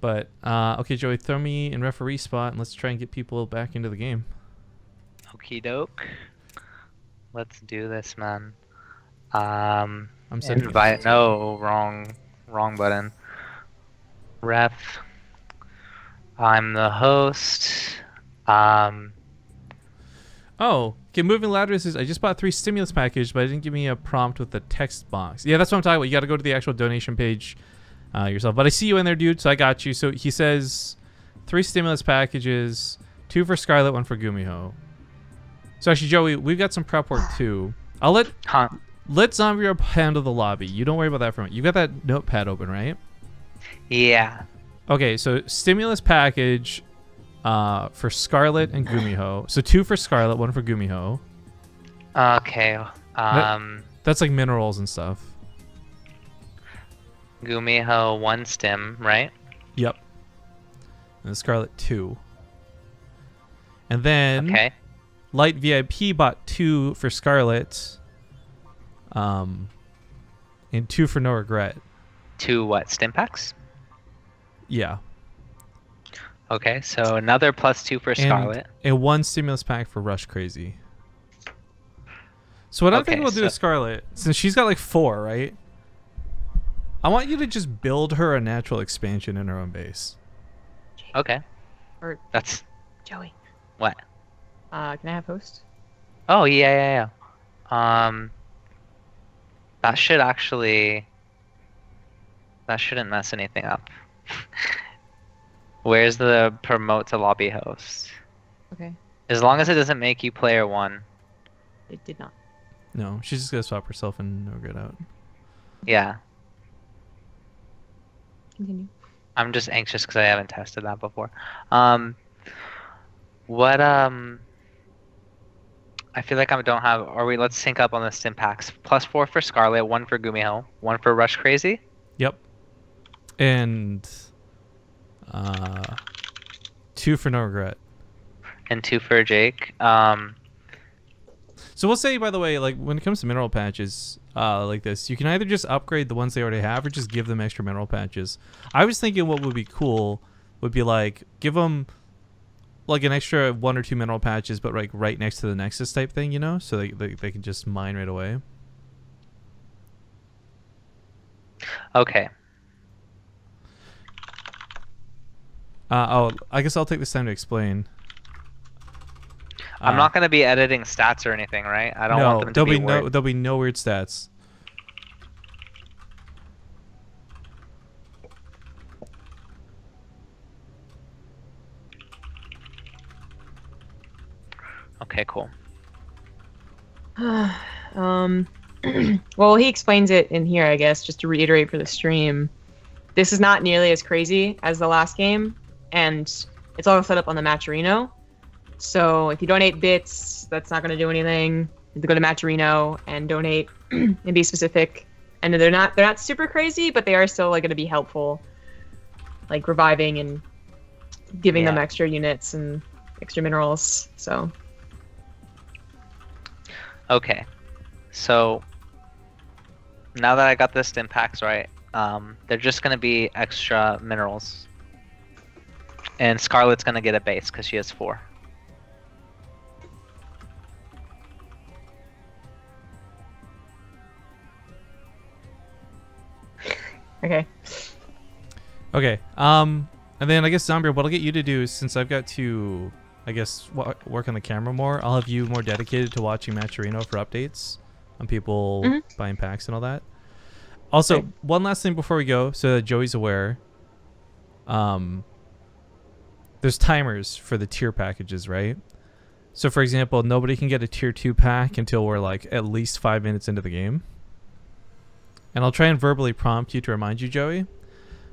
But okay, Joey, throw me in referee spot and let's try and get people back into the game. Okie doke. Let's do this, man. I'm setting Invite. No, wrong button. Ref. I'm the host. Oh, okay. Moving ladders is I just bought 3 stimulus package, but it didn't give me a prompt with the text box. Yeah, that's what I'm talking about. You got to go to the actual donation page yourself. But I see you in there, dude. So I got you. So he says 3 stimulus packages, 2 for Scarlet, 1 for Gumiho. So actually, Joey, we've got some prep work too. I'll let Zombie Up handle the lobby. You don't worry about that for a minute. You got that notepad open, right? Yeah. Okay, so stimulus package for Scarlet and Gumiho. So 2 for Scarlet, 1 for Gumiho. Okay. That's like minerals and stuff. Gumiho 1 stim, right? Yep. And Scarlet 2. And then Light VIP bought 2 for Scarlet. And 2 for No Regret. 2 what? Stim packs? Yeah. Okay, so another +2 for Scarlet. And 1 stimulus pack for Rush Crazy. So what I'm thinking we'll do with Scarlet, since she's got like 4, right? I want you to just build her a natural expansion in her own base. Okay. Or that's Joey. What? Can I have host? Oh yeah. That should actually. That shouldn't mess anything up. Where's the promote to lobby host? Okay. As long as it doesn't make you player 1. It did not. No, she's just gonna swap herself and No Regret out. Yeah. Continue. I'm just anxious because I haven't tested that before. I feel like I don't have. Let's sync up on the stim packs. +4 for Scarlet, 1 for Gumiho, 1 for Rush Crazy. Yep. And 2 for No Regret. And 2 for Jake. So we'll say, by the way, like when it comes to mineral patches like this, you can either just upgrade the ones they already have or just give them extra mineral patches. I was thinking what would be cool would be like give them like an extra 1 or 2 mineral patches, but like right next to the Nexus type thing, you know, so they can just mine right away. Okay. Oh, I guess I'll take this time to explain. I'm not going to be editing stats or anything, right? I don't want them to be weird. There'll be no weird stats. Okay, cool. Well, he explains it in here, I guess, just to reiterate for the stream. This is not nearly as crazy as the last game, and it's all set up on the Matcherino. So if you donate bits, that's not going to do anything. You have to go to Matcherino and donate and be specific. And they're not super crazy, but they are still like going to be helpful, like reviving and giving them extra units and extra minerals. So. Okay, so now that I got the stim packs right, they're just going to be extra minerals. And Scarlet's going to get a base because she has 4. Okay. Okay. And then I guess Zombie, what I'll get you to do is, since I've got to, I guess, work on the camera more, I'll have you more dedicated to watching Matcherino for updates on people buying packs and all that. Also, one last thing before we go, so that Joey's aware. There's timers for the tier packages, right? So, for example, nobody can get a tier 2 pack until we're like at least 5 minutes into the game. And I'll try and verbally prompt you to remind you, Joey.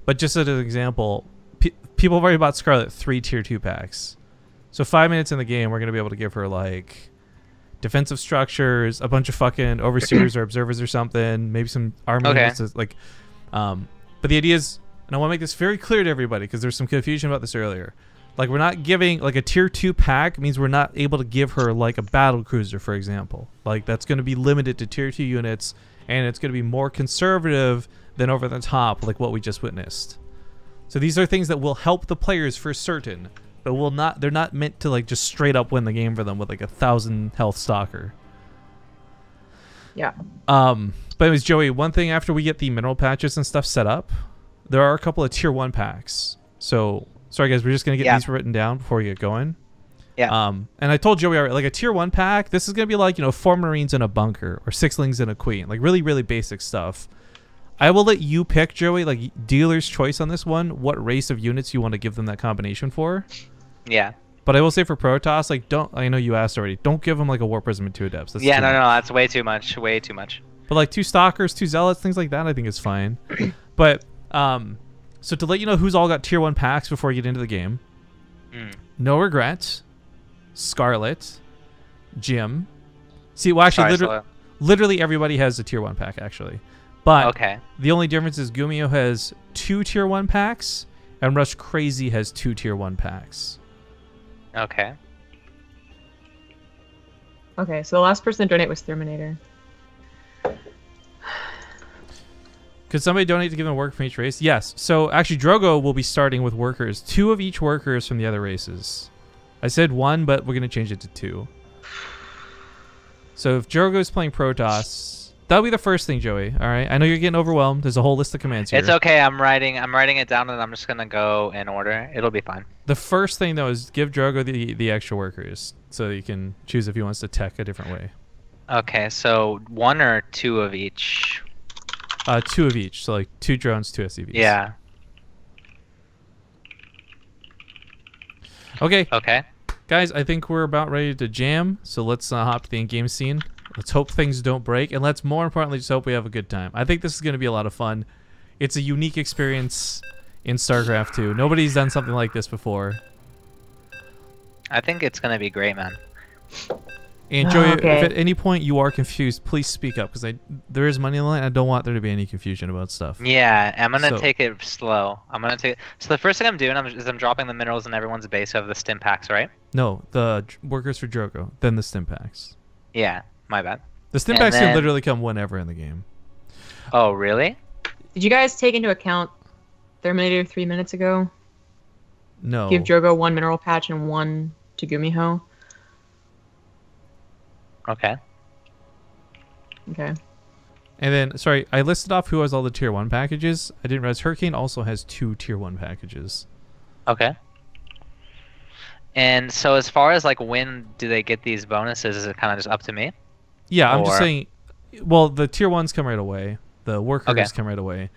But just as an example, people have already bought Scarlet 3 tier 2 packs. So 5 minutes in the game, we're going to be able to give her like defensive structures, a bunch of fucking overseers or observers or something, maybe some army units, like but the idea is, and I want to make this very clear to everybody because there's some confusion about this earlier. Like, we're not giving, like, a tier 2 pack means we're not able to give her like a battle cruiser, for example. Like, that's going to be limited to tier 2 units, and it's going to be more conservative than over the top, like what we just witnessed. So these are things that will help the players for certain, but will not. They're not meant to like just straight up win the game for them with like 1,000 health stalker. Yeah. But anyways, Joey, one thing after we get the mineral patches and stuff set up, there are a couple of tier 1 packs. So sorry guys, we're just gonna get these written down before we get going. Yeah. And I told Joey already, like a tier 1 pack, this is gonna be like, you know, 4 Marines in a bunker or 6 Lings in a Queen, like really, really basic stuff. I will let you pick, Joey, like dealer's choice on this one, what race of units you want to give them that combination for. Yeah. But I will say for Protoss, like don't, I know you asked already, don't give them like a War Prism and 2 Adepts. That's Yeah, no, that's way too much. Way too much. But like 2 Stalkers, 2 Zealots, things like that, I think is fine. But so to let you know who's all got tier 1 packs before you get into the game, No Regrets, Scarlet, Jim. See, well, actually, literally everybody has a tier 1 pack, actually. But the only difference is Gumio has 2 tier 1 packs, and Rush Crazy has 2 tier 1 packs. Okay. Okay, so the last person to donate was Terminator. Could somebody donate to give them work from each race? Yes. So actually, Drogo will be starting with workers. 2 of each workers from the other races. I said 1, but we're going to change it to 2. So if Drogo is playing Protoss, that'll be the first thing, Joey. All right. I know you're getting overwhelmed. There's a whole list of commands here. It's okay. I'm writing it down, and I'm just gonna go in order. It'll be fine. The first thing though is give Drogo the extra workers, so he can choose if he wants to tech a different way. Okay. So 1 or 2 of each. 2 of each. So like 2 drones, 2 SCVs. Yeah. Okay. Okay. Guys, I think we're about ready to jam. So let's hop to the in-game scene. Let's hope things don't break, and let's more importantly just hope we have a good time. I think this is going to be a lot of fun. It's a unique experience in StarCraft 2. Nobody's done something like this before. I think it's gonna be great, man. And Joey, if at any point you are confused, please speak up, because there is money on the line. I don't want there to be any confusion about stuff. Yeah, I'm gonna take it slow. So the first thing I'm doing is I'm dropping the minerals in everyone's base of the stim packs, right? No, the workers for Drogo, then the stim packs. Yeah, my bad. The stim packs can literally come whenever in the game. Oh, really? Did you guys take into account Terminator 3 minutes ago? No. Give Drogo 1 mineral patch and 1 to Gumiho. Okay. Okay. And then, sorry, I listed off who has all the tier 1 packages. I didn't realize Hurricane also has 2 tier 1 packages. Okay. And so as far as like when do they get these bonuses, is it kind of just up to me? Yeah, I'm just saying, well, the tier 1s come right away. The workers come right away.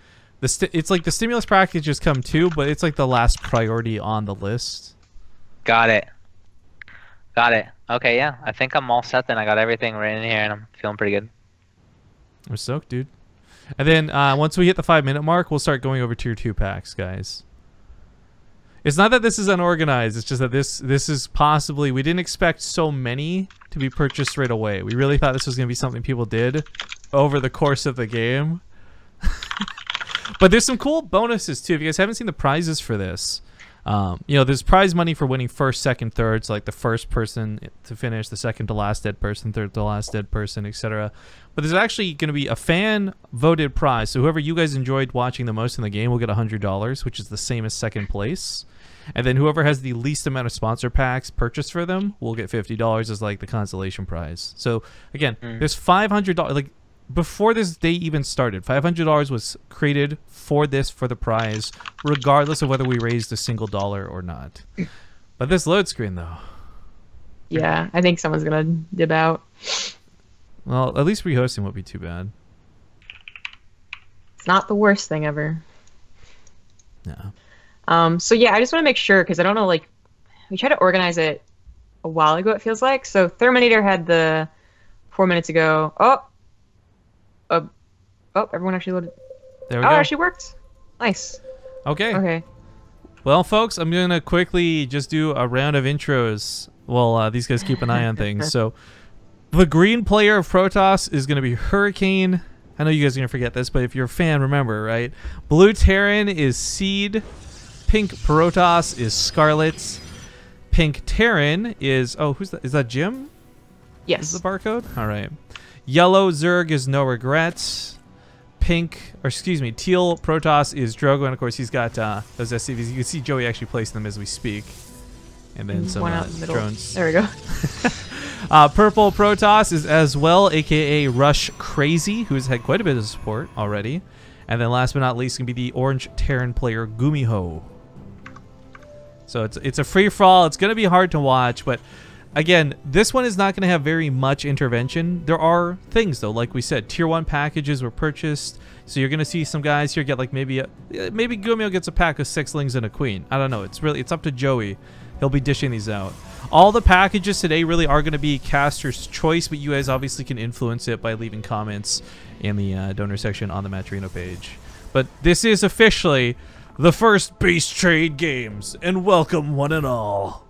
It's like the stimulus packages come too, but it's like the last priority on the list. Got it. Got it. Okay, yeah. I think I'm all set then. I got everything right in here, and I'm feeling pretty good. I'm stoked, dude. And then once we hit the 5-minute mark, we'll start going over tier 2 packs, guys. It's not that this is unorganized. It's just that this is possibly... We didn't expect so many to be purchased right away. We really thought this was going to be something people did over the course of the game. But there's some cool bonuses, too. If you guys haven't seen the prizes for this, you know, there's prize money for winning first, second, third. So like the first person to finish, the second to last dead person, third to last dead person, etc. But there's actually going to be a fan-voted prize. So whoever you guys enjoyed watching the most in the game will get $100, which is the same as second place. And then whoever has the least amount of sponsor packs purchased for them will get $50 as like the consolation prize. So again, there's $500. Like before this day even started, $500 was created for the prize, regardless of whether we raised a single dollar or not. But this load screen though. Yeah, I think someone's gonna dib out. Well, at least rehosting won't be too bad. It's not the worst thing ever. No. So yeah, I just want to make sure, because I don't know, like, we tried to organize it a while ago, it feels like. So Terminator had the 4 minutes ago. Oh, everyone actually loaded. There we go. Oh, it actually worked. Nice. Okay. Okay. Well, folks, I'm going to quickly just do a round of intros while these guys keep an eye on things. So the green player of Protoss is going to be Hurricane. I know you guys are going to forget this, but if you're a fan, remember, right? Blue Terran is Seed. Pink Protoss is Scarlet. Pink Terran is... Oh, who's that? Is that Jim? Yes. Is the barcode? All right. Yellow Zerg is No Regrets. pink, or excuse me, teal Protoss is Drogo, and of course he's got those SCVs. You can see Joey actually placing them as we speak. And then some one out in the middle. drones. There we go. Purple Protoss is as well, aka Rush Crazy, who's had quite a bit of support already. And then last but not least can be the orange Terran player Gumiho. So it's a free-for-all. It's going to be hard to watch, but again, this one is not going to have very much intervention. There are things, though, like we said, Tier 1 packages were purchased, so you're going to see some guys here get like maybe Gumiho gets a pack of 6 lings and a queen. I don't know. It's up to Joey. He'll be dishing these out. All the packages today really are going to be caster's choice, but you guys obviously can influence it by leaving comments in the donor section on the Matcherino page. But this is officially the first BaseTrade Games, and welcome one and all.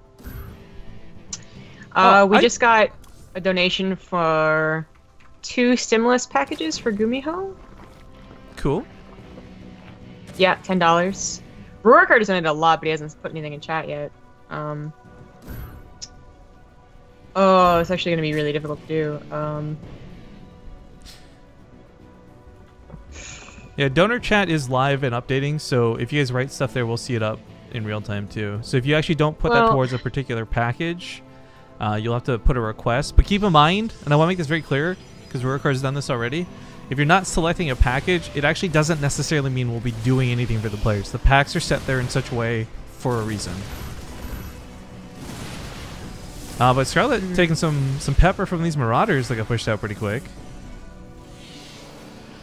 We just got a donation for 2 stimulus packages for Gumiho. Cool. Yeah, $10. Rurikard has donated a lot, but he hasn't put anything in chat yet. Oh, it's actually going to be really difficult to do. Yeah, donor chat is live and updating, so if you guys write stuff there, we'll see it up in real time too. So if you actually don't put that towards a particular package, you'll have to put a request. But keep in mind, and I want to make this very clear, because Rurikard has done this already, if you're not selecting a package, it actually doesn't necessarily mean we'll be doing anything for the players. The packs are set there in such a way for a reason. But Scarlet taking some pepper from these Marauders that got pushed out pretty quick.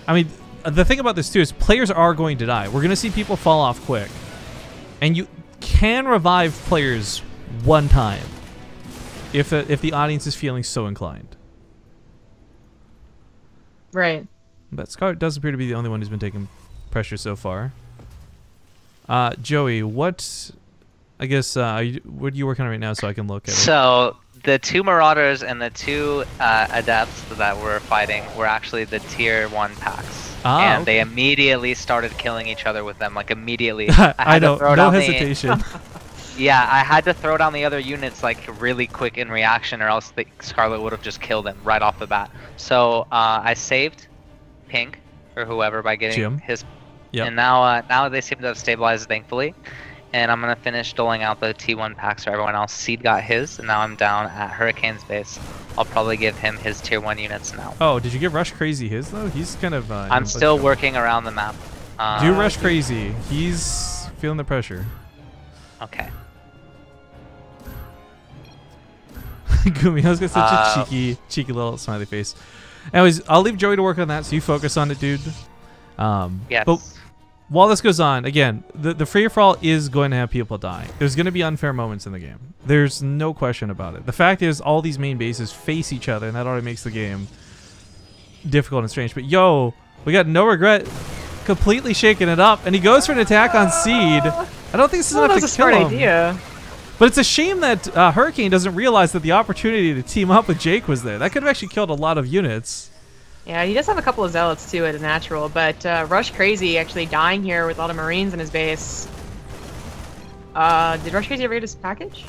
I mean, the thing about this too is players are going to die. We're going to see people fall off quick. And you can revive players one time if the audience is feeling so inclined. Right. But Scarlet does appear to be the only one who's been taking pressure so far. Joey, what... I guess, what are you working on right now so I can look at it? So, the 2 Marauders and the 2 Adepts that were fighting were actually the Tier 1 packs. And they immediately started killing each other with them, like immediately. I know, no hesitation. Yeah, I had to throw down the other units like really quick in reaction, or else the Scarlet would have just killed him right off the bat. So, I saved Pink, or whoever, by getting his... Yep. And now they seem to have stabilized, thankfully. And I'm going to finish doling out the T1 packs for everyone else. Seed got his, and now I'm down at Hurricane's base. I'll probably give him his Tier 1 units now. Oh, did you give Rush Crazy his, though? He's kind of... I'm still working around the map. Do Rush Crazy. He's feeling the pressure. Okay. Gumiho's got such a cheeky little smiley face. Anyways, I'll leave Joey to work on that, so you focus on it, dude. Yes. But while this goes on, again, the free-for-all is going to have people die. There's going to be unfair moments in the game. There's no question about it. The fact is, all these main bases face each other, and that already makes the game difficult and strange. But yo, we got No Regret completely shaking it up, and he goes for an attack on Seed. I don't think this is enough to kill him. That's a smart idea. But it's a shame that Hurricane doesn't realize that the opportunity to team up with Jake was there. That could have actually killed a lot of units. Yeah, he does have a couple of Zealots too as natural, but Rush Crazy actually dying here with a lot of Marines in his base. Did Rush Crazy ever get his package?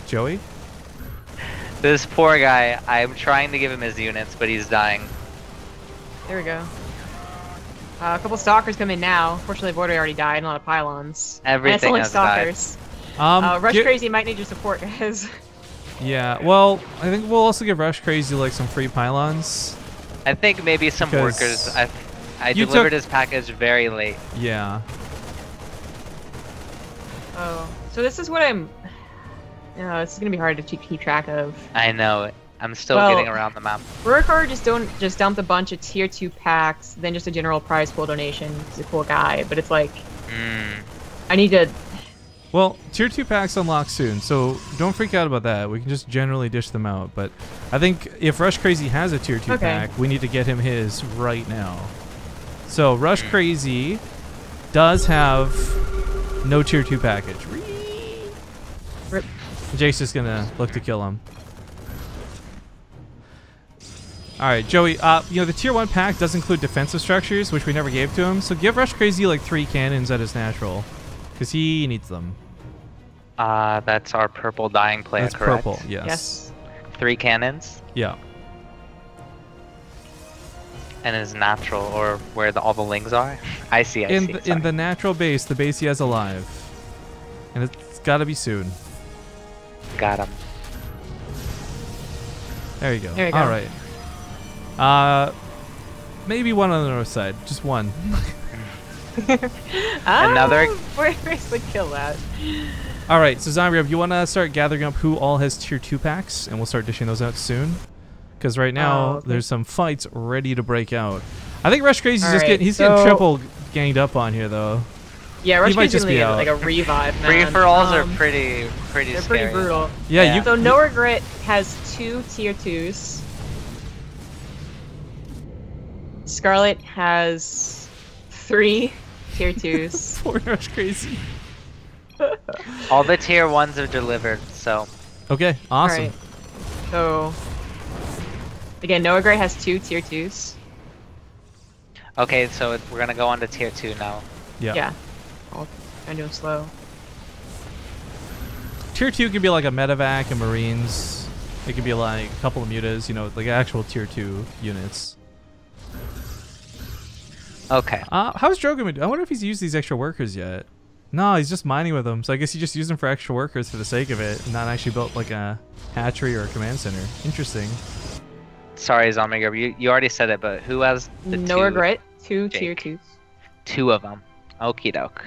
Joey? This poor guy, I'm trying to give him his units, but he's dying. There we go. A couple Stalkers come in now. Fortunately, Vortex already died, and a lot of Pylons. Everything and has Stalkers. Rush Crazy might need your support, guys. Yeah, well, I think we'll also give Rush Crazy like some free pylons. I think maybe some workers. I delivered his package very late. Yeah. Oh, so this is what I'm... this is gonna be hard to keep track of. I know. I'm still getting around the map. Rurikard just dumped a bunch of Tier 2 packs, then just a general prize pool donation. He's a cool guy, but it's like... I need to... Well, Tier 2 packs unlock soon, so don't freak out about that. We can just generally dish them out. But I think if Rush Crazy has a Tier 2 pack, we need to get him his right now. So Rush Crazy does have no Tier 2 package. Rip. Jake's just going to look to kill him. All right, Joey, the Tier 1 pack does include defensive structures, which we never gave to him. So give Rush Crazy like 3 cannons at his natural, because he needs them. That's our purple dying player, That's correct? purple, yes. 3 cannons? Yeah. And his natural, or where all the lings are? I see, In the natural base, the base he has alive. And it's gotta be soon. Got him. There you go. There you go. Alright. Maybe one on the north side. Just one. Another- Where's the kill at? Alright, so Zombie Rub, you wanna start gathering up who all has tier 2 packs, and we'll start dishing those out soon. Because right now, okay. there's some fights ready to break out. I think Rush Crazy's just Alright, getting triple ganged up on here, though. Yeah, Rush might just Crazy's be gonna out. get like a revive, man. Free-for-alls are pretty They're scary. pretty brutal. Yeah, So No Regret has 2 tier 2s. Scarlet has 3 tier 2s. Poor Rush Crazy. All the tier 1s are delivered, so... Okay, awesome. Alright. So again, No Regret has 2 tier 2s. Okay, so we're gonna go on to tier 2 now. Yeah. I'll try to do them slow. Tier 2 could be like a medevac and marines. It could be like a couple of mutas, you know, like actual tier 2 units. Okay. How's Drogon? I wonder if he's used these extra workers yet. No, he's just mining with them. So I guess he just used them for extra workers for the sake of it, and not actually built like a hatchery or a command center. Interesting. Sorry, Zombie Grub, you already said it, but who has the No 2? Regret, 2 Jake. tier 2s. 2 of them. Okie doke.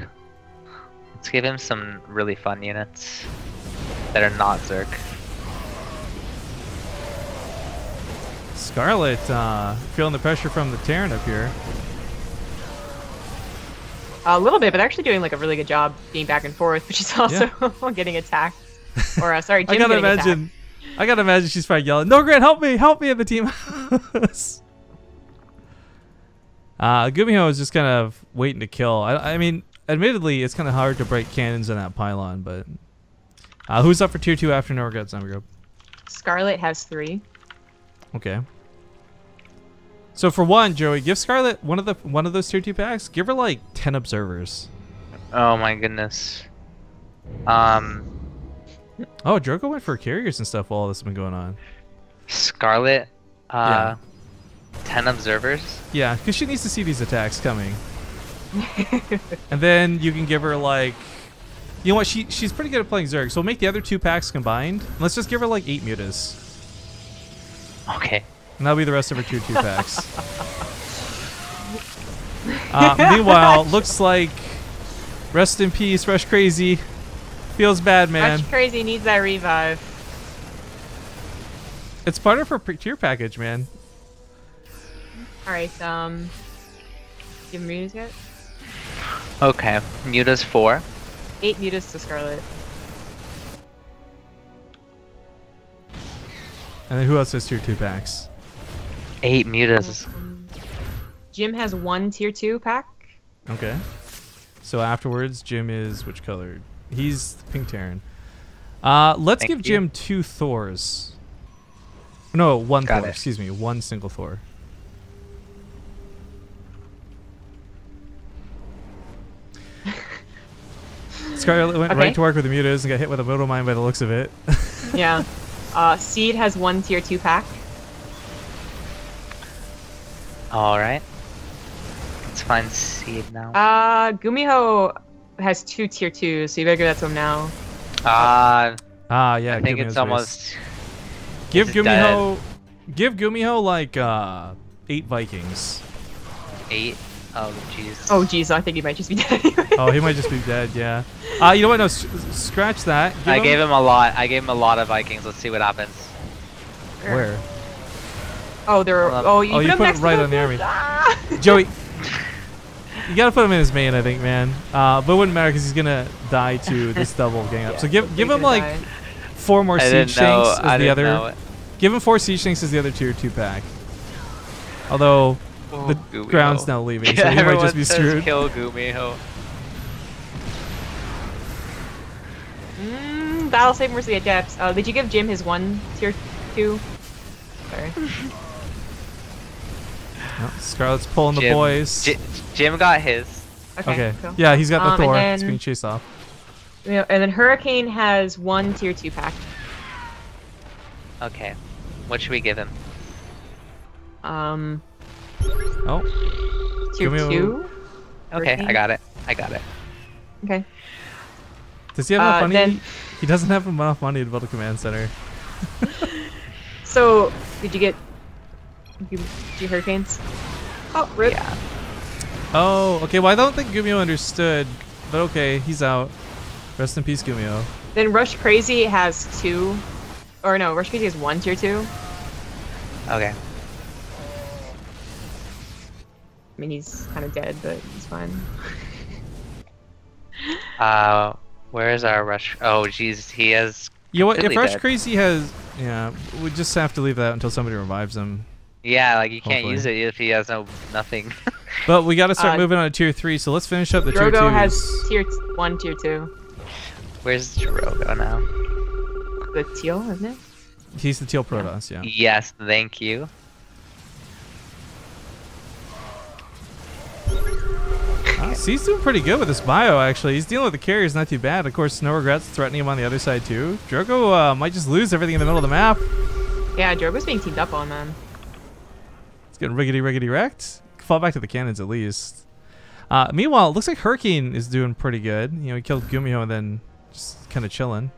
Let's give him some really fun units that are not Zerg. Scarlet feeling the pressure from the Terran up here. A little bit, but actually doing like a really good job being back and forth, which is also getting attacked. Or sorry, Jim's getting attacked. I gotta imagine she's probably yelling, "No, Grant, help me at the team house." Gumiho is just kind of waiting to kill. I mean, admittedly, it's kind of hard to break cannons in that pylon, but who's up for tier 2 after No Regrets, Zombie Grub? Scarlet has 3. Okay. So for one, Joey, give Scarlet one of those tier 2 packs. Give her like 10 observers. Oh my goodness. Oh, Drogo went for carriers and stuff while all this has been going on. Scarlet, Yeah. 10 observers? Yeah, because she needs to see these attacks coming. And then you can give her like, you know what? She's pretty good at playing Zerg. So we'll make the other 2 packs combined. Let's just give her like 8 mutas. Okay. And that'll be the rest of her tier 2 packs. Meanwhile, looks like rest in peace, Rush Crazy. Feels bad, man. Rush Crazy needs that revive. It's part of her tier package, man. Alright, give him mutas yet? Okay. Muta's 4. 8 mutas to Scarlet. And then who else has tier 2 packs? 8 mutas. Jim has 1 tier 2 pack. Okay. So afterwards, Jim is which color? He's pink Terran. Let's Thank give you. Jim 2 Thors. No, 1 Got Thor. it. Excuse me, 1 single Thor. Scarlet went right to work with the mutas and got hit with a moto mine by the looks of it. Yeah. Seed has 1 tier 2 pack. Alright. Let's find Seed now. Gumiho has 2 tier 2s, so you better give that to him now. Yeah. I think Gumiho's it's base. almost... Give it's Gumiho. Give Gumiho like 8 Vikings. 8? Oh, jeez. Oh, jeez, I think he might just be dead anyway. Oh, he might just be dead. Yeah. You know what? No, scratch that. I gave him a lot. I gave him a lot of Vikings. Let's see what happens. Where? Oh, they're. Oh, you you put him put next it right to on the army. Ah! Joey, you gotta put him in his main, I think, man. But it wouldn't matter because he's gonna die to this double gang up. Yeah, So give he's him gonna like die. 4 more I siege didn't know. tanks I as the didn't know other. it. Give him 4 siege tanks as the other tier 2 pack. Although the Gumiho. ground's now leaving, so he might just be Everyone says screwed. Kill Gumiho. Battle save Mercy at depths. Did you give Jim his 1 tier 2? Sorry. Oh, Scarlet's pulling the boys. Jim got his. Okay. Cool. Yeah, he's got the Thor. and It's then- being chased off. Yeah, and then Hurricane has 1 tier 2 pack. Okay. What should we give him? Oh. Tier Gumio. 2? Okay, I got it. I got it. Okay. Does he have enough money? Then- He doesn't have enough money to build a command center. So, did you get... Did you hurricanes? Oh, rip. Yeah. Oh, okay. Well, I don't think Gumio understood, but okay, he's out. Rest in peace, Gumio. Then Rush Crazy has 2. Or no, Rush Crazy has 1 tier 2. Okay. I mean, he's kind of dead, but he's fine. Where is our rush? Oh, jeez, he has. You know what? If completely Rush dead. Crazy has, yeah, we just have to leave that until somebody revives him. Yeah, like you can't Hopefully. use it if he has nothing. But we got to start Uh, moving on to tier 3. So let's finish up the tier 2s. Drogo has tier 1, tier 2. Where's Drogo now? The teal, isn't it? He's the teal Protoss, yeah. Yes, thank you. He's doing pretty good with his bio, actually. He's dealing with the carriers not too bad. Of course, no regrets threatening him on the other side, too. Drogo might just lose everything in the middle of the map. Yeah, Drogo's being teamed up on, man. It's getting riggedy wrecked. Fall back to the cannons, at least. Meanwhile, it looks like Hurricane is doing pretty good. You know, he killed Gumio and then just kind of chilling.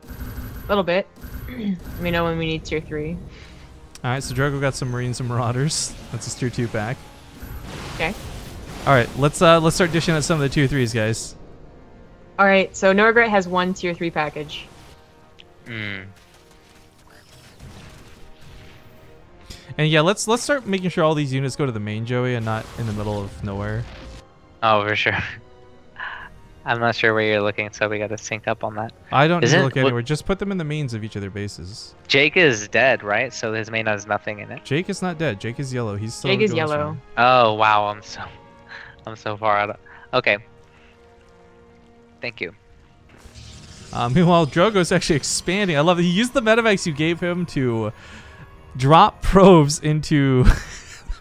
A little bit. Let me know when we need tier 3. Alright, so Drogo got some Marines and Marauders. That's his tier 2 pack. Okay. Alright, let's start dishing out some of the tier 3s, guys. Alright, so No Regret has 1 tier 3 package. Hmm. And yeah, let's start making sure all these units go to the main, Joey, and not in the middle of nowhere. Oh, for sure. I'm not sure where you're looking, so we gotta sync up on that. I don't need to Isn't- look anywhere. Just put them in the mains of each of their bases. Jake is dead, right? So his main has nothing in it. Jake is not dead. Jake is yellow. He's still Jake is going yellow. strong. Oh wow, I'm so far out of. Okay. Thank you. Meanwhile, Drogo's actually expanding. I love that he used the medevacs you gave him to drop probes into the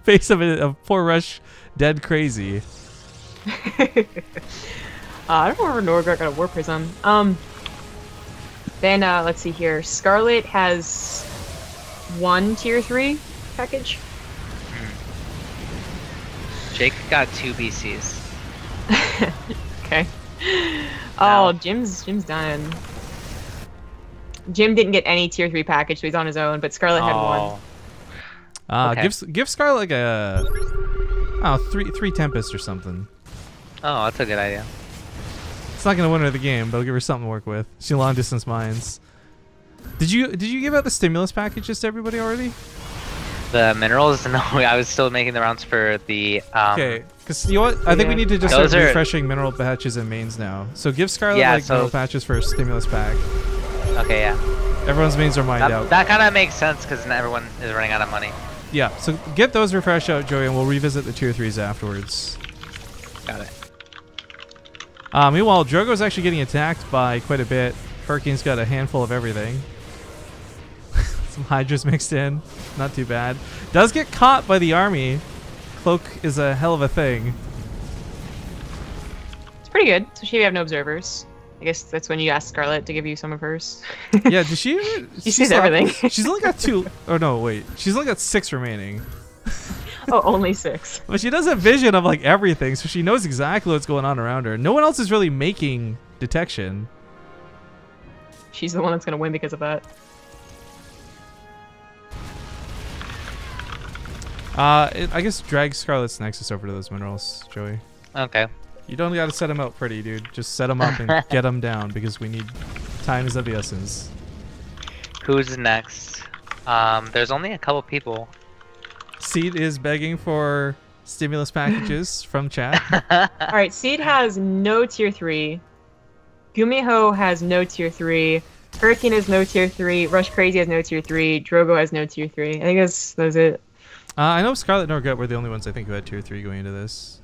face of a poor Rush dead crazy. I don't remember Norgard got a War Prism. Then, let's see here. Scarlet has 1 tier 3 package. Jake got 2 BCs. Okay. Now- Oh, Jim's done. Jim didn't get any tier 3 package, so he's on his own, but Scarlet had 1. Okay. Give Scarlet like a three Tempest or something. Oh, that's a good idea. It's not gonna win her the game, but it'll give her something to work with. She long distance mines. Did you give out the stimulus packages to everybody already? The minerals? No, I was still making the rounds for the. Okay, because you know what? I think we need to just Those start are- refreshing mineral patches and mains now. So give Scarlet Yeah, like so- mineral patches for a stimulus pack. Okay, yeah. Everyone's mains are mined out. That kind of makes sense because everyone is running out of money. Yeah, so get those refreshed out, Joey, and we'll revisit the tier 3s afterwards. Got it. Meanwhile, Drogo's actually getting attacked by quite a bit. Hurricane's got a handful of everything. Some Hydras mixed in. Not too bad. Does get caught by the army. Cloak is a hell of a thing. It's pretty good, especially if you have no observers. I guess that's when you ask Scarlet to give you some of hers. Yeah, does she? She sees everything. She's only got 2. Oh no, wait. She's only got 6 remaining. Oh, only 6. But she does have vision of like everything, so she knows exactly what's going on around her. No one else is really making detection. She's the one that's gonna win because of that. I guess drag Scarlet's Nexus over to those minerals, Joey. Okay. You don't gotta set them out pretty, dude. Just set them up and get them down because we need time is of the essence. Who's next? There's only a couple people. Seed is begging for stimulus packages from chat. Alright, Seed has no tier 3. Gumiho has no tier 3. Hurricane has no tier 3. Rush Crazy has no tier 3. Drogo has no tier 3. I think that's it. I know Scarlet and Norgut were the only ones I think who had tier 3 going into this.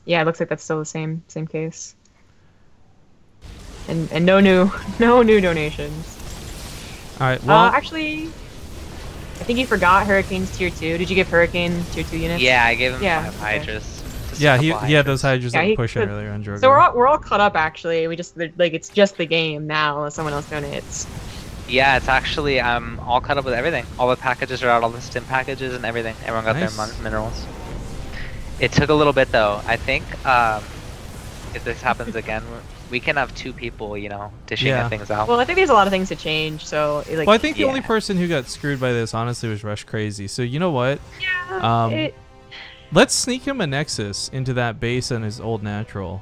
Yeah, it looks like that's still the same case. And no new donations. Alright, well, Actually, I think you forgot Hurricane's tier 2. Did you give Hurricane tier 2 units? Yeah, I gave him Yeah, 5 okay. Hydras. Just yeah, a he couple had those Hydras Yeah, that he were pushing could- earlier on Drogo. So we're all caught up actually. We just like it's just the game now unless someone else donates. Yeah, it's actually I'm all caught up with everything. All the packages are out, all the stim packages and everything. Everyone got Nice. their minerals. It took a little bit though. I think if this happens again, we can have 2 people, you know, dishing Yeah. things out. Well, I think there's a lot of things to change. So like, Well, I think the Yeah. only person who got screwed by this, honestly, was Rush Crazy. So you know what? yeah, Let's sneak him a Nexus into that base and his old natural.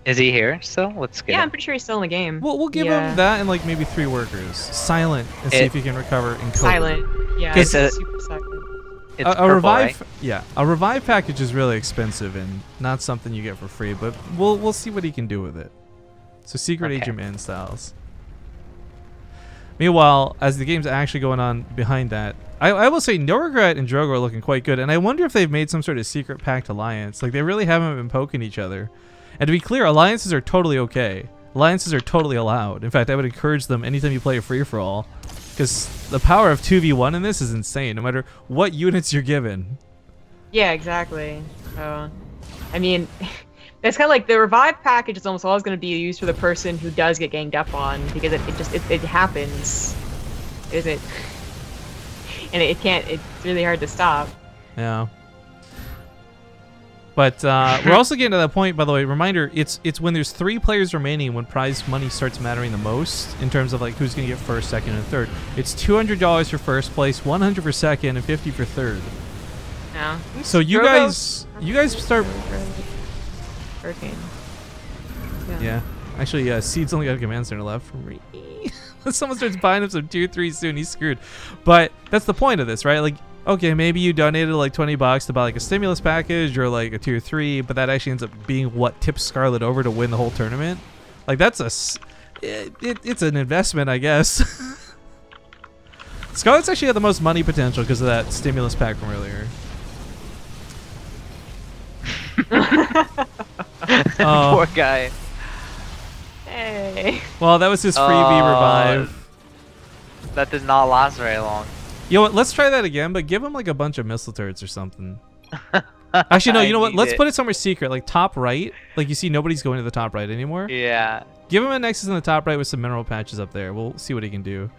Is he here still? Let's get yeah, him. I'm pretty sure he's still in the game. We'll give him that and like maybe 3 workers. Silent and see It- if he can recover in covert. Silent. Yeah, It's it's a- super silent. It's A purple, revive, right? yeah, a revive package is really expensive and not something you get for free. But we'll see what he can do with it. So Secret Okay. Agent Man styles. Meanwhile, as the game's actually going on behind that, I will say No Regret and Drogo are looking quite good, and I wonder if they've made some sort of secret pact alliance. Like they really haven't been poking each other. And to be clear, alliances are totally okay. Alliances are totally allowed. In fact, I would encourage them anytime you play a free for all, because the power of 2v1 in this is insane. No matter what units you're given. Yeah, exactly. So, I mean, it's kind of like the revive package is almost always going to be used for the person who does get ganged up on, because it happens, isn't it? And it can't. It's really hard to stop. Yeah. But we're also getting to that point, by the way. Reminder, it's when there's 3 players remaining when prize money starts mattering the most in terms of like who's going to get first, second, and third. It's $200 for first place, 100 for second, and 50 for third. Yeah. So you guys start. Hurricane. Yeah. Actually, Seed's only got a command center left for me. Someone starts buying him some tier 3 soon, he's screwed. But that's the point of this, right? Like, okay, maybe you donated like $20 to buy like a stimulus package or like a tier 3, but that actually ends up being what tips Scarlet over to win the whole tournament. Like that's it's an investment, I guess. Scarlet's actually got the most money potential because of that stimulus pack from earlier. Poor guy. Hey. Well, that was his freebie revive. That did not last very long. You know what? Let's try that again, but give him like a bunch of missile turrets or something. Actually, no. You know what? Let's put it somewhere secret, like top right. Like you see, nobody's going to the top right anymore. Yeah. Give him a Nexus in the top right with some mineral patches up there. We'll see what he can do.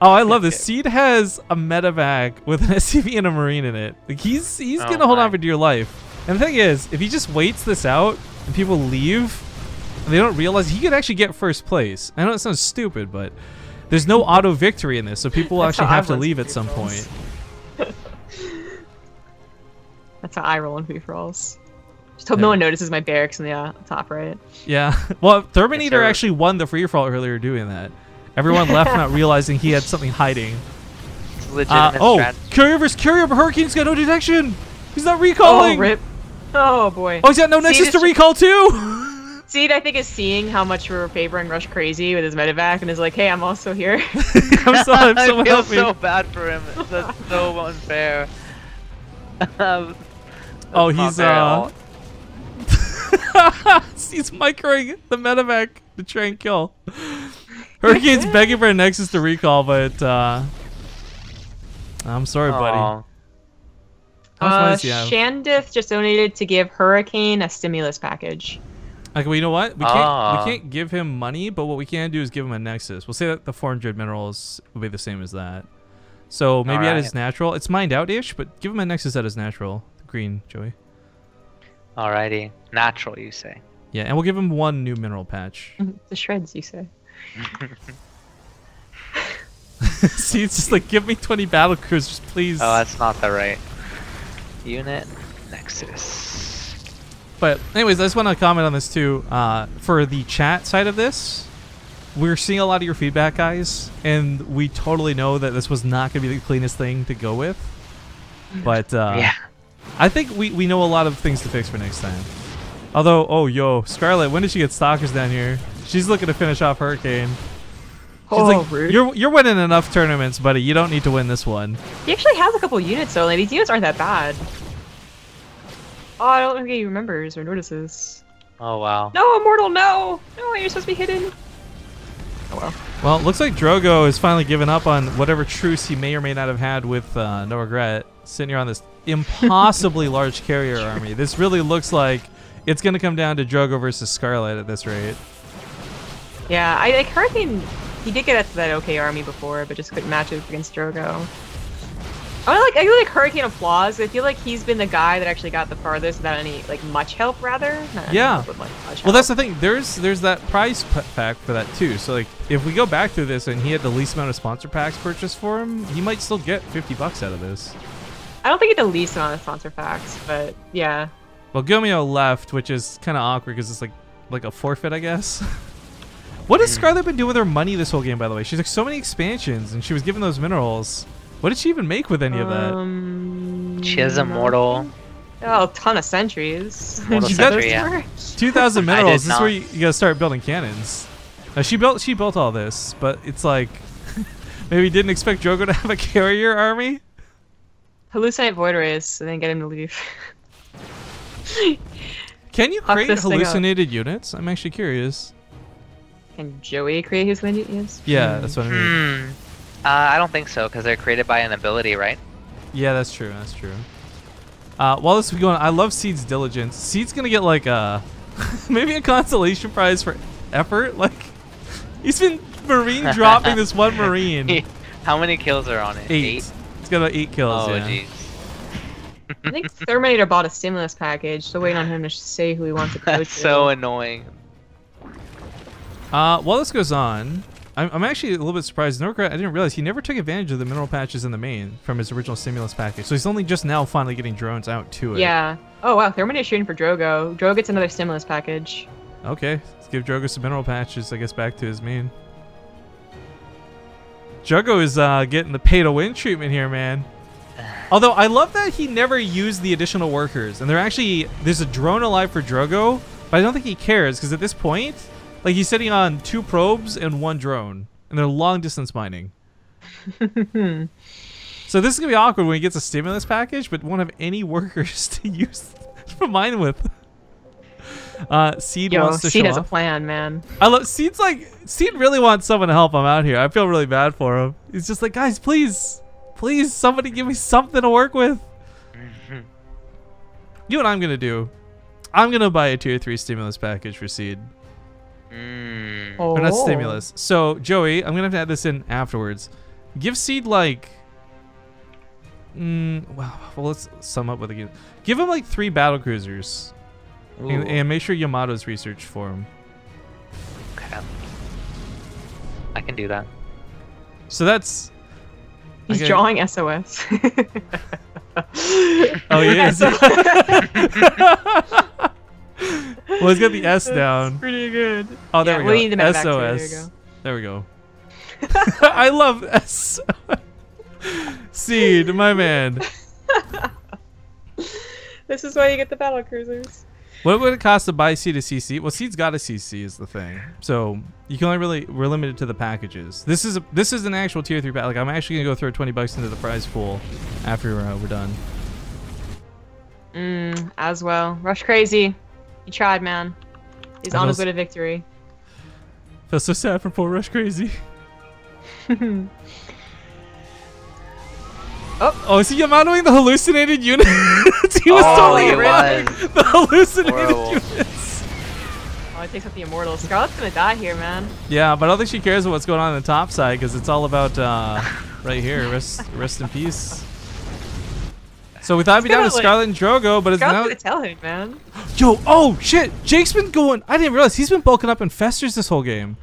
Oh, I love this. Seed has a medevac with an SCV and a Marine in it. Like he's gonna hold on for dear life. And the thing is, if he just waits this out and people leave, and they don't realize he could actually get first place. I know it sounds stupid, but there's no auto victory in this, so people will actually have to leave at some point. That's how I roll in free for alls. Just hope no one notices my barracks in the top right. Yeah. Well, Terminator sir. actually won the free for all earlier doing that. Everyone left not realizing he had something hiding. It's a legitimate Oh, strat. carrier versus carrier, but Hurricane's got no detection. He's not Oh, recalling. rip. Oh, boy. Oh, he's got no Seed Nexus is to ju- recall too. Seed, I think, is seeing how much we're favoring Rush Crazy with his medevac and is like, hey, I'm also here. I'm sorry, I someone feel help me. so bad for him. That's so unfair. Oh, That's not he's fair at all. he's microing the medevac to try and kill. Hurricane's begging for a Nexus to recall, but I'm sorry, buddy. Aw. How much money does he have? Shandith just donated to give Hurricane a stimulus package. Okay, well, you know what? We can't give him money, but what we can do is give him a Nexus. We'll say that the 400 minerals will be the same as that. So maybe at his natural. It's mined out-ish, but give him a Nexus at his natural. Green, Joey. Alrighty. Natural, you say. Yeah, and we'll give him 1 new mineral patch. The shreds, you say. See, it's just like, give me 20 battle cruisers, please. Oh, that's not the right unit. Nexus. But anyways, I just want to comment on this too. For the chat side of this, we're seeing a lot of your feedback, guys, and we totally know that this was not going to be the cleanest thing to go with. But Yeah. I think we know a lot of things to fix for next time. Although, oh, yo, Scarlet, when did she get stalkers down here? She's looking to finish off Hurricane. She's like, rude. you're winning enough tournaments, buddy. You don't need to win this one. He actually has a couple units, though. Like, these units aren't that bad. Oh, I don't think he remembers or notices. Oh, wow. No, Immortal, no! No, you're supposed to be hidden. Oh, well. Well, it looks like Drogo has finally given up on whatever truce he may or may not have had with No Regret, sitting here on this impossibly large carrier army. This really looks like it's going to come down to Drogo versus Scarlet at this rate. Yeah, I like Hurricane He did get that okay army before, but just couldn't match it against Drogo. I feel like Hurricane Applause. I feel like he's been the guy that actually got the farthest without any like much help, rather. Not Yeah. help, but, like, much Well, help. that's the thing. There's that prize pack for that too. So like, if we go back through this and he had the least amount of sponsor packs purchased for him, he might still get $50 out of this. I don't think it's the least amount of sponsor packs, but yeah. Well, Gomeo left, which is kind of awkward because it's like a forfeit, I guess. What has Scarlet been doing with her money this whole game, by the way? She's like so many expansions, and she was given those minerals. What did she even make with any of that? She has Immortal. Oh, a ton of sentries. Immortal She's got Sentry, yeah. 2,000 I minerals. did This is where not. you gotta start building cannons. She built all this, but it's like maybe didn't expect Drogo to have a carrier army. Hallucinate Void Race, and then get him to leave. Can you Huck create this thing up. hallucinated units? I'm actually curious. Can Joey create his lineage? Yeah, that's what I mean. I don't think so, because they're created by an ability, right? Yeah, that's true. That's true. While this is going, I love Seed's diligence. Seed's gonna get like a maybe a consolation prize for effort. Like he's been marine dropping this one marine. How many kills are on it? 8. It's got like 8 kills. Oh, yeah. jeez. I think Terminator bought a stimulus package, still waiting on him to say who he wants to coach. That's so annoying. While this goes on, I'm actually a little bit surprised. I didn't realize he never took advantage of the mineral patches in the main from his original stimulus package. So he's only just now finally getting drones out to it. Yeah. Oh wow, Terminator's shooting for Drogo. Drogo gets another stimulus package. Okay, let's give Drogo some mineral patches, I guess, back to his main. Drogo is getting the pay-to-win treatment here, man. Although I love that he never used the additional workers, and there's a drone alive for Drogo, but I don't think he cares because at this point, like he's sitting on 2 probes and 1 drone, and they're long-distance mining. So this is gonna be awkward when he gets a stimulus package, but won't have any workers to use to mine with. Seed wants to Seed show has a off. plan, man. I love Seed really wants someone to help him out here. I feel really bad for him. He's just like, guys, please, somebody give me something to work with. You know what I'm gonna do? I'm gonna buy a tier 3 stimulus package for Seed. Oh. Or not stimulus. So Joey, I'm gonna have to add this in afterwards. Give Seed like, well, let's sum up with it. Give him like 3 battle cruisers, and make sure Yamato's researched for him. Okay. I can do that. So that's. He's okay. drawing SOS. Oh, he is. Well, he's got the S down. Pretty good. Oh, there Yeah, we need the go. map back too, SOS. There we go. I love S. Seed, my man. This is why you get the battle cruisers. What would it cost to buy Seed a CC? Well, Seed's got a CC is the thing. So you can only we're limited to the packages. This is an actual tier 3 pack. Like I'm actually gonna go throw $20 into the prize pool after we're done. As well. Rush Crazy. He tried, man. He's on his way to victory. Feel so sad for poor Rush Crazy. Oh, is he Yamatoing the hallucinated units? He was totally was. the hallucinated Horrible. units. Oh, it takes out the Immortals. Scarlet's gonna die here, man. Yeah, but I don't think she cares what's going on the top side because it's all about right here. Rest in peace. So we thought it'd be down to Scarlet and Drogo, but it's Scarlet's now. gonna tell him, man. Yo, oh shit! Jake's been going. I didn't realize he's been bulking up infestors this whole game.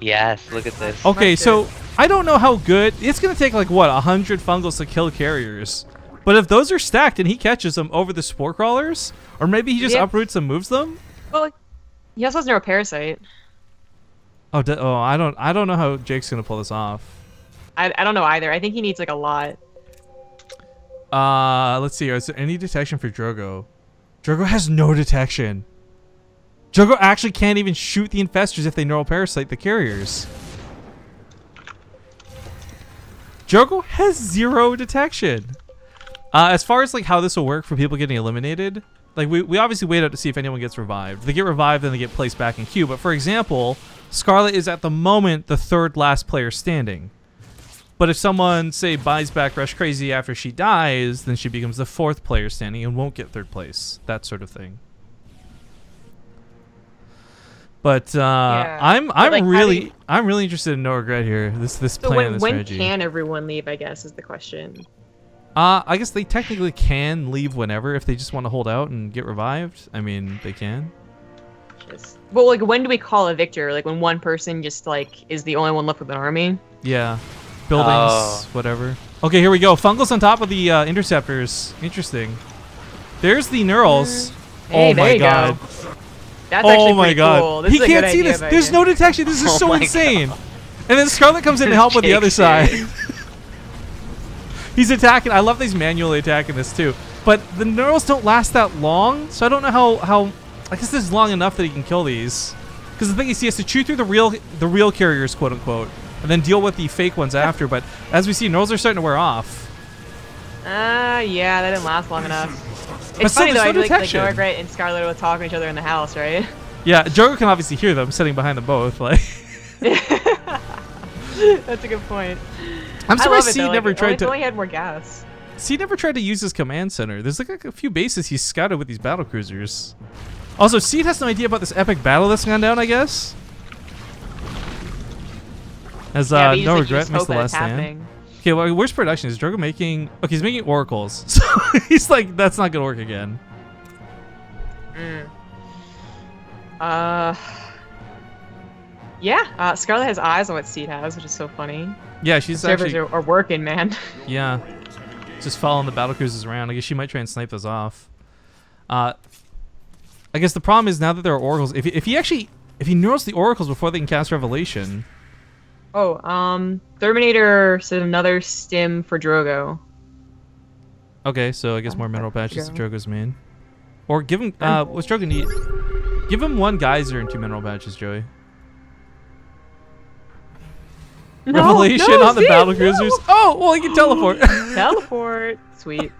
Yes, look at this. Okay, That's so I don't know how good. It's gonna take like what 100 fungals to kill carriers. But if those are stacked and he catches them over the spore crawlers, or maybe he just uproots and moves them. Well, he also has Neuroparasite. Oh, I don't know how Jake's gonna pull this off. I don't know either. I think he needs like a lot. Let's see. Is there any detection for Drogo? Drogo has no detection. Drogo actually can't even shoot the infestors if they neuroparasite the carriers. Drogo has 0 detection. As far as like how this will work for people getting eliminated, like we obviously wait out to see if anyone gets revived. If they get revived, then they get placed back in queue. But for example, Scarlet is at the moment the 3rd last player standing. But if someone, say, buys back Rush Crazy after she dies, then she becomes the 4th player standing and won't get 3rd place. That sort of thing. But I'm like, really interested in no regret here. This So plan, this when strategy. can everyone leave? I guess is the question. I guess they technically can leave whenever if they just want to hold out and get revived. I mean, they can. Well, like, when do we call a victor? Like, when one person just, like, is the only one left with an army? Yeah. Buildings, whatever. Okay, here we go. Fungals on top of the interceptors. Interesting. There's the Neurals. Hey, Oh my god. Go. That's actually my pretty god. cool. This He is a can't good see idea this. back There's then. no detection. This is Oh so my insane. God. And then Scarlet comes in to help with the other Jake's side. serious. He's attacking. I love that he's manually attacking this too. But the Neurals don't last that long, so I don't know how I guess this is long enough that he can kill these. Because the thing is, he has to chew through the real carriers, quote unquote, and then deal with the fake ones after. But as we see, Neurals are starting to wear off. Yeah, that didn't last long enough. But It's still, funny though, there's I no feel like detection. Norgret and Scarlet will talk to each other in the house, right? Yeah, Jogo can obviously hear them sitting behind them both. Like, That's a good point. I'm I surprised love it, C though. never Like, tried if only to. had more gas. C never tried to use his command center. There's like a few bases he's scouted with these battle cruisers. Also, Seed has no idea about this epic battle that's gone down, I guess. As Yeah, but you no just, like, regret just missed hope the that last it's stand. happening. Okay, well, where's production? Is Drogo making? Okay, he's making oracles. So he's like, that's not gonna work again. Yeah, Scarlet has eyes on what Seed has, which is so funny. Yeah, she's Servers actually. are working, man. Yeah, just following the battle cruisers around. I guess she might try and snipe those off. I guess the problem is now that there are oracles. If he neurals the oracles before they can cast Revelation. Oh, Terminator said another stim for Drogo. Okay, so I guess more mineral patches to Drogo. Drogo's main. Or give him. What's Drogo need? Give him 1 geyser and 2 mineral patches, Joey. Revelation on the Seed, battle cruisers. Oh, well, he can teleport. Teleport. Sweet.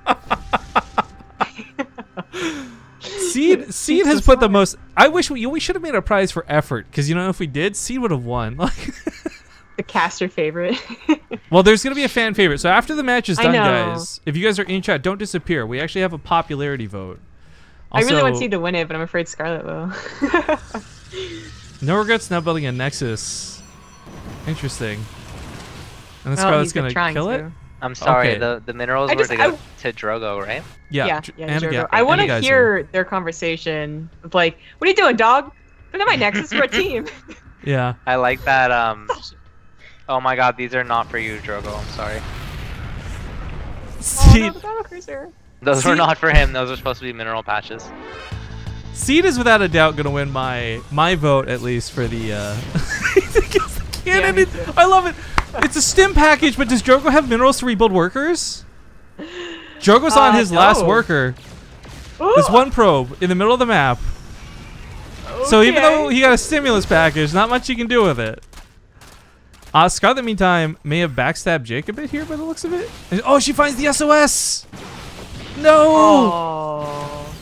Seed has put the most. I wish we should have made a prize for effort, because you know if we did, Seed would have won. Like, The caster favorite. well, there's gonna be a fan favorite. So after the match is I done, know. guys, if you guys are in chat, don't disappear. We actually have a popularity vote. I really want Also, Seed to win it, but I'm afraid Scarlet will. No regrets now building a Nexus. Interesting. And then Well, Scarlet's he's been gonna trying kill it. to. I'm sorry, Okay. the minerals I were just- to go to Drogo, right? Yeah, and a Drogo. ga- I and want a to geyser. hear their conversation of like, what are you doing, dog? Look at my Nexus for a team. Yeah. I like that. Oh my God, these are not for you, Drogo. I'm sorry. Oh, no, Seed, the battle cruiser. Those were See- not for him. Those are supposed to be mineral patches. Seed is without a doubt gonna win my vote, at least for the. Against the cannon. me too. I love it. It's a stim package, but does Drogo have minerals to rebuild workers? Drogo's on his last no. worker. There's one probe in the middle of the map. So even though he got a stimulus package, not much you can do with it. Scarlet, meantime, may have backstabbed Jake a bit here by the looks of it. Oh, she finds the SOS! No! Oh.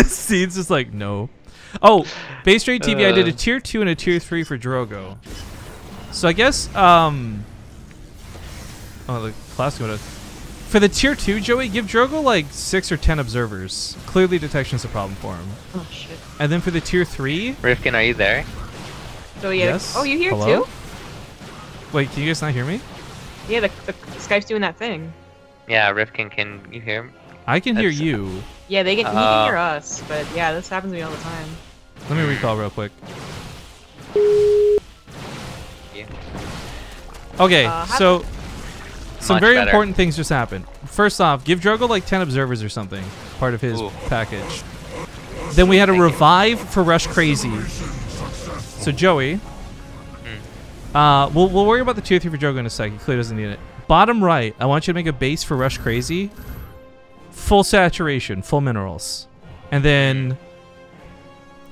Seed's just like, no. Oh, BaseTradeTV, I did a tier 2 and a tier 3 for Drogo. So I guess, oh, the class would have. For the tier 2, Joey, give Drogo like 6 or 10 observers. Clearly detection's a problem for him. Oh shit. And then for the tier 3, Rifkin, are you there? So yeah. yes. Oh, you here Hello? too? Wait, can you guys not hear me? Yeah, the Skype's doing that thing. Yeah, Rifkin, can you hear him? I can hear That's- you. Yeah, they can. He can hear us, but yeah, this happens to me all the time. Let me recall real quick. Yeah. Okay, so some Much very better. important things just happened. First off, give Drogo like 10 observers or something, part of his Ooh. package. Then we had a Thank you. revive for Rush Crazy. So Joey, we'll worry about the tier 3 for Drogo in a sec. He clearly doesn't need it. Bottom right, I want you to make a base for Rush Crazy. Full saturation, full minerals, and then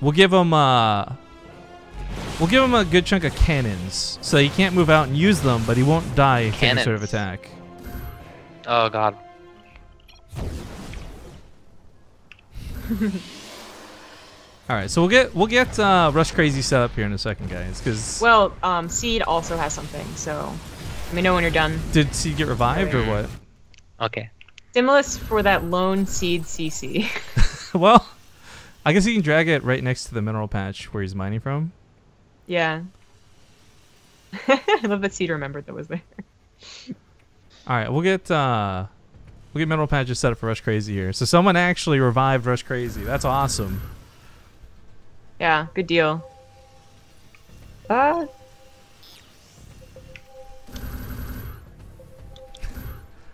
we'll give him a good chunk of cannons, so he can't move out and use them, but he won't die if any sort of Cannons. attack. Oh God. All right, so we'll get Rush Crazy set up here in a second, guys. Because Well, Seed also has something, so let me know when you're done. did he get revived or what? Okay. Stimulus for that lone Seed CC. Well, I guess he can drag it right next to the mineral patch where he's mining from. Yeah. I love that Seed remembered that was there. All right, we'll get mineral patches set up for Rush Crazy here. So someone actually revived Rush Crazy. That's awesome. Yeah, good deal.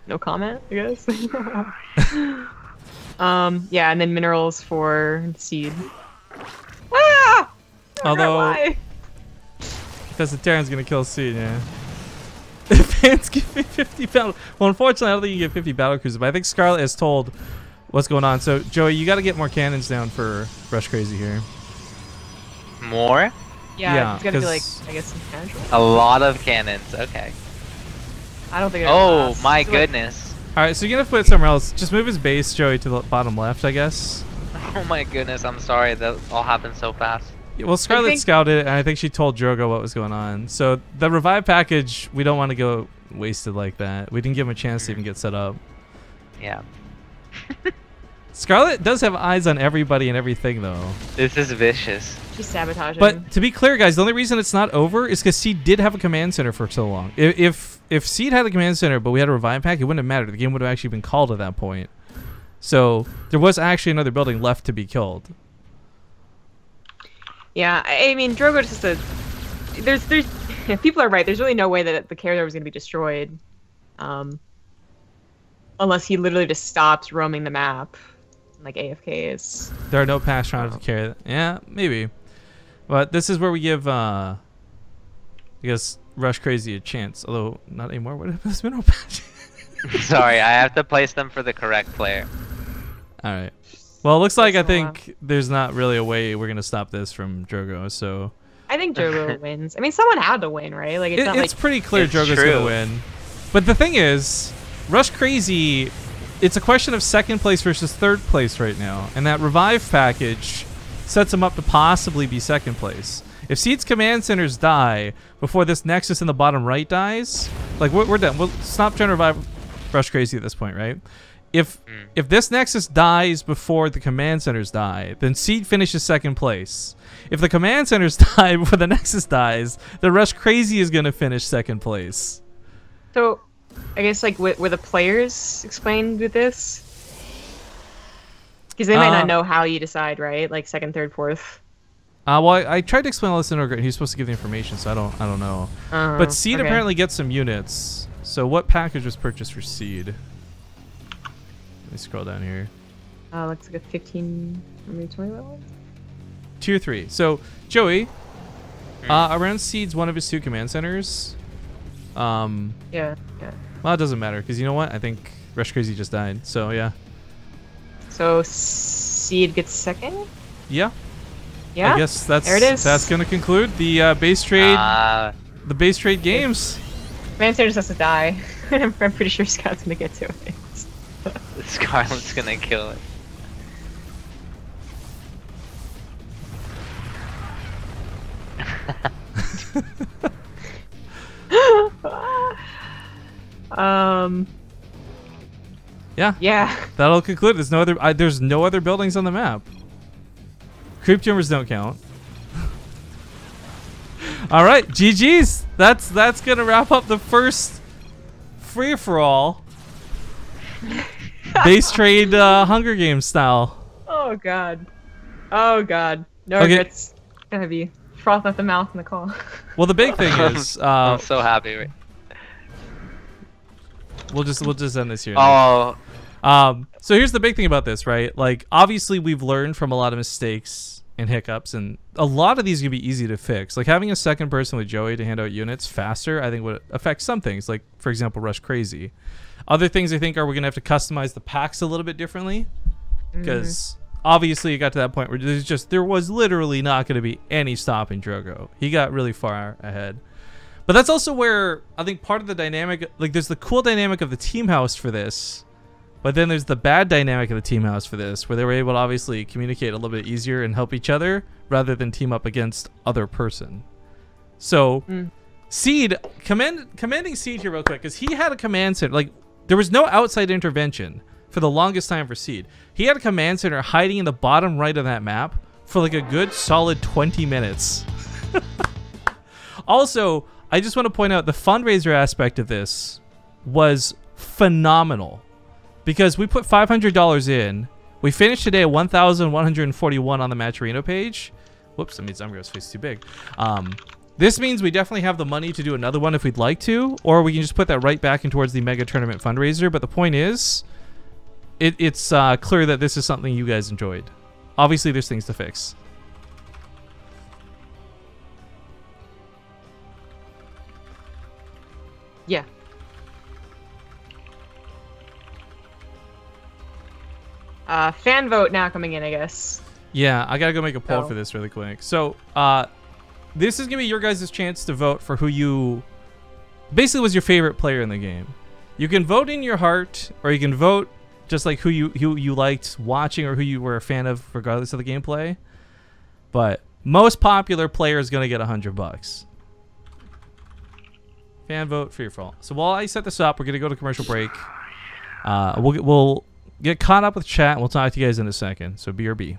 No comment, I guess. Yeah, and then minerals for Seed. Ah! Although, because the Terran's gonna kill Seed, yeah. The fans give me 50 battle. Well, unfortunately, I don't think you get 50 battle cruisers, but I think Scarlet has told what's going on. So, Joey, you got to get more cannons down for Rush Crazy here. More? Yeah, it's gonna be like, I guess, some casual. A lot of cannons. Okay. I don't think. Oh my goodness. All right, so you're gonna put it somewhere else. Just move his base, Joey, to the bottom left, I guess. Oh my goodness. I'm sorry. That all happened so fast. Well, Scarlet scouted it, and I think she told Drogo what was going on. So the revive package, we don't want to go wasted like that. We didn't give him a chance to even get set up. Yeah. Scarlet does have eyes on everybody and everything, though. This is vicious. She's sabotaging. But to be clear, guys, the only reason it's not over is because Seed did have a command center for so long. If Seed had a command center, but we had a revive pack, it wouldn't have mattered. The game would have actually been called at that point. So there was actually another building left to be killed. Yeah, I mean, Drogo just there's people are right. There's really no way that the carrier was going to be destroyed, unless he literally just stops roaming the map, like AFK is. There are no pass rounds to carry that. Yeah, maybe. But this is where we give, I guess, Rush Crazy a chance. Although not anymore. What if this mineral patch? Sorry, I have to place them for the correct player. All right. Well, it looks like I think there's not really a way we're gonna stop this from Drogo. So I think Drogo wins. I mean, someone had to win, right? Like it's not it's like pretty clear Drogo's gonna win. But the thing is, Rush Crazy, it's a question of second place versus third place right now, and that revive package sets him up to possibly be second place. If Seed's command centers die before this Nexus in the bottom right dies, like we're done. We'll stop trying to revive Rush Crazy at this point, right? If this Nexus dies before the command centers die, then Seed finishes second place. If the command centers die before the Nexus dies, then Rush Crazy is going to finish second place. So, I guess like were the players explained with this? Because they might not know how you decide, right? Like second, third, fourth. Well, I tried to explain all this in order, and he's supposed to give the information, so I don't know. But Seed apparently gets some units. So what package was purchased for Seed? Let me scroll down here. Looks like a 15, maybe 20 level. Tier 3. So Joey, around Seed's one of his two command centers. Yeah. Well, it doesn't matter because you know what? I think Rush Crazy just died. So yeah. So Seed gets second. Yeah. Yeah. I guess that's there it is. That's gonna conclude the base trade. The BaseTrade Games. Command center just has to die. I'm pretty sure Scott's gonna get to it. Scarlet's gonna kill it. Yeah. That'll conclude. There's no other buildings on the map. Creep tumors don't count. All right, GG's. That's gonna wrap up the first free for all. Base trade Hunger Games style. Oh god. No regrets. Gonna be froth at the mouth in the call. Well, the big thing is, I'm so happy. Right? We'll just end this here. Oh. So here's the big thing about this, right? Like, obviously we've learned from a lot of mistakes and hiccups, and a lot of these can be easy to fix. Like having a second person with Joey to hand out units faster, I think would affect some things. Like, for example, Rush Crazy. Other things I think are we're gonna have to customize the packs a little bit differently, because obviously it got to that point where there was literally not going to be any stopping Drogo. He got really far ahead. But that's also where I think part of the dynamic, like there's the cool dynamic of the team house for this, but then there's the bad dynamic of the team house for this, where they were able to obviously communicate a little bit easier and help each other rather than team up against other person. So Seed, commanding Seed here real quick, because he had a command center. Like, there was no outside intervention. for the longest time for Seed. He had a command center hiding in the bottom right of that map for like a good solid 20 minutes. Also, I just want to point out the fundraiser aspect of this was phenomenal because we put $500 in. We finished today at 1,141 on the Matcherino page. Whoops, that means Zamgro's face is too big. This means we definitely have the money to do another one if we'd like to, or we can just put that right back in towards the mega tournament fundraiser. But the point is, it's clear that this is something you guys enjoyed. Obviously, there's things to fix. Yeah. Fan vote now coming in, I guess. Yeah, I gotta go make a poll So. for this really quick. So, this is gonna be your guys' chance to vote for who you basically was your favorite player in the game. You can vote in your heart, or you can vote just like who you liked watching or who you were a fan of, regardless of the gameplay. But most popular player is gonna get $100. Fan vote for your fault. So while I set this up, we're gonna go to commercial break. We'll get caught up with chat, and we'll talk to you guys in a second. So BRB.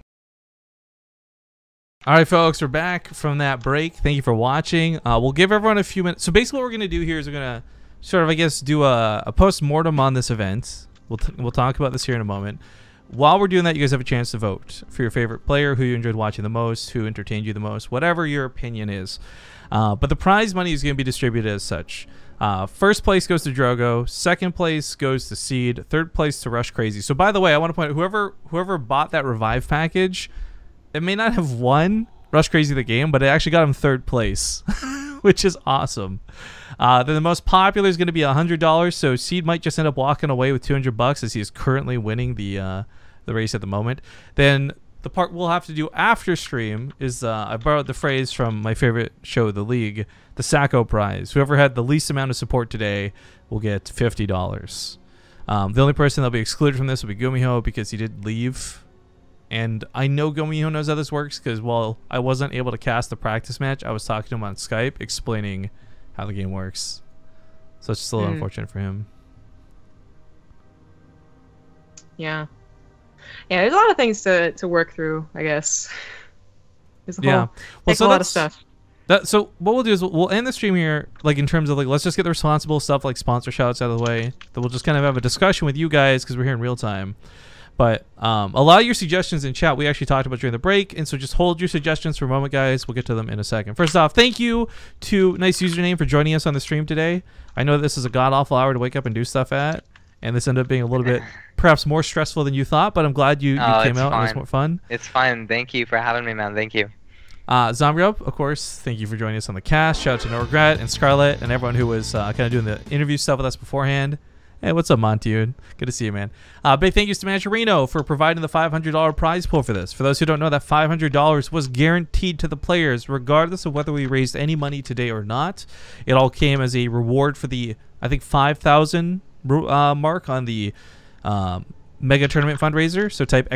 All right, folks, we're back from that break. Thank you for watching. We'll give everyone a few minutes. So basically what we're going to do here is we're going to sort of, I guess, do a post-mortem on this event. We'll talk about this here in a moment. While we're doing that, you guys have a chance to vote for your favorite player, who you enjoyed watching the most, who entertained you the most, whatever your opinion is. But the prize money is going to be distributed as such. First place goes to Drogo. Second place goes to Seed. Third place to Rush Crazy. So by the way, I want to point out, whoever bought that Revive package, it may not have won Rush Crazy the game, but it actually got him third place, which is awesome. Then the most popular is going to be $100, so Seed might just end up walking away with $200 as he is currently winning the race at the moment. Then the part we'll have to do after stream is, I borrowed the phrase from my favorite show, The League, the Sacco prize. Whoever had the least amount of support today will get $50. The only person that'll be excluded from this will be Gumiho because he did leave. And I know Gumiho knows how this works because while I wasn't able to cast the practice match, I was talking to him on Skype explaining how the game works. So it's just a little unfortunate for him. Yeah. Yeah, there's a lot of things to work through, I guess. There's a Yeah. Well, so a lot of stuff. So what we'll do is we'll end the stream here, like in terms of like, let's just get the responsible stuff like sponsor shouts out of the way. Then we'll just kind of have a discussion with you guys because we're here in real time. But a lot of your suggestions in chat we actually talked about during the break, and so just hold your suggestions for a moment, guys. We'll get to them in a second. First off, thank you to Nice Username for joining us on the stream today. I know this is a god-awful hour to wake up and do stuff at, and this ended up being a little bit perhaps more stressful than you thought, but I'm glad you came out and it was more fun. It's fine. Thank you for having me, man. Thank you. Zomgrub, of course, thank you for joining us on the cast. Shout out to No Regret and Scarlett and everyone who was kind of doing the interview stuff with us beforehand. Hey, what's up, Montude? Good to see you, man. Big thank yous to Matcherino for providing the $500 prize pool for this. For those who don't know, that $500 was guaranteed to the players, regardless of whether we raised any money today or not. It all came as a reward for the, I think, 5,000 mark on the Mega Tournament fundraiser. So type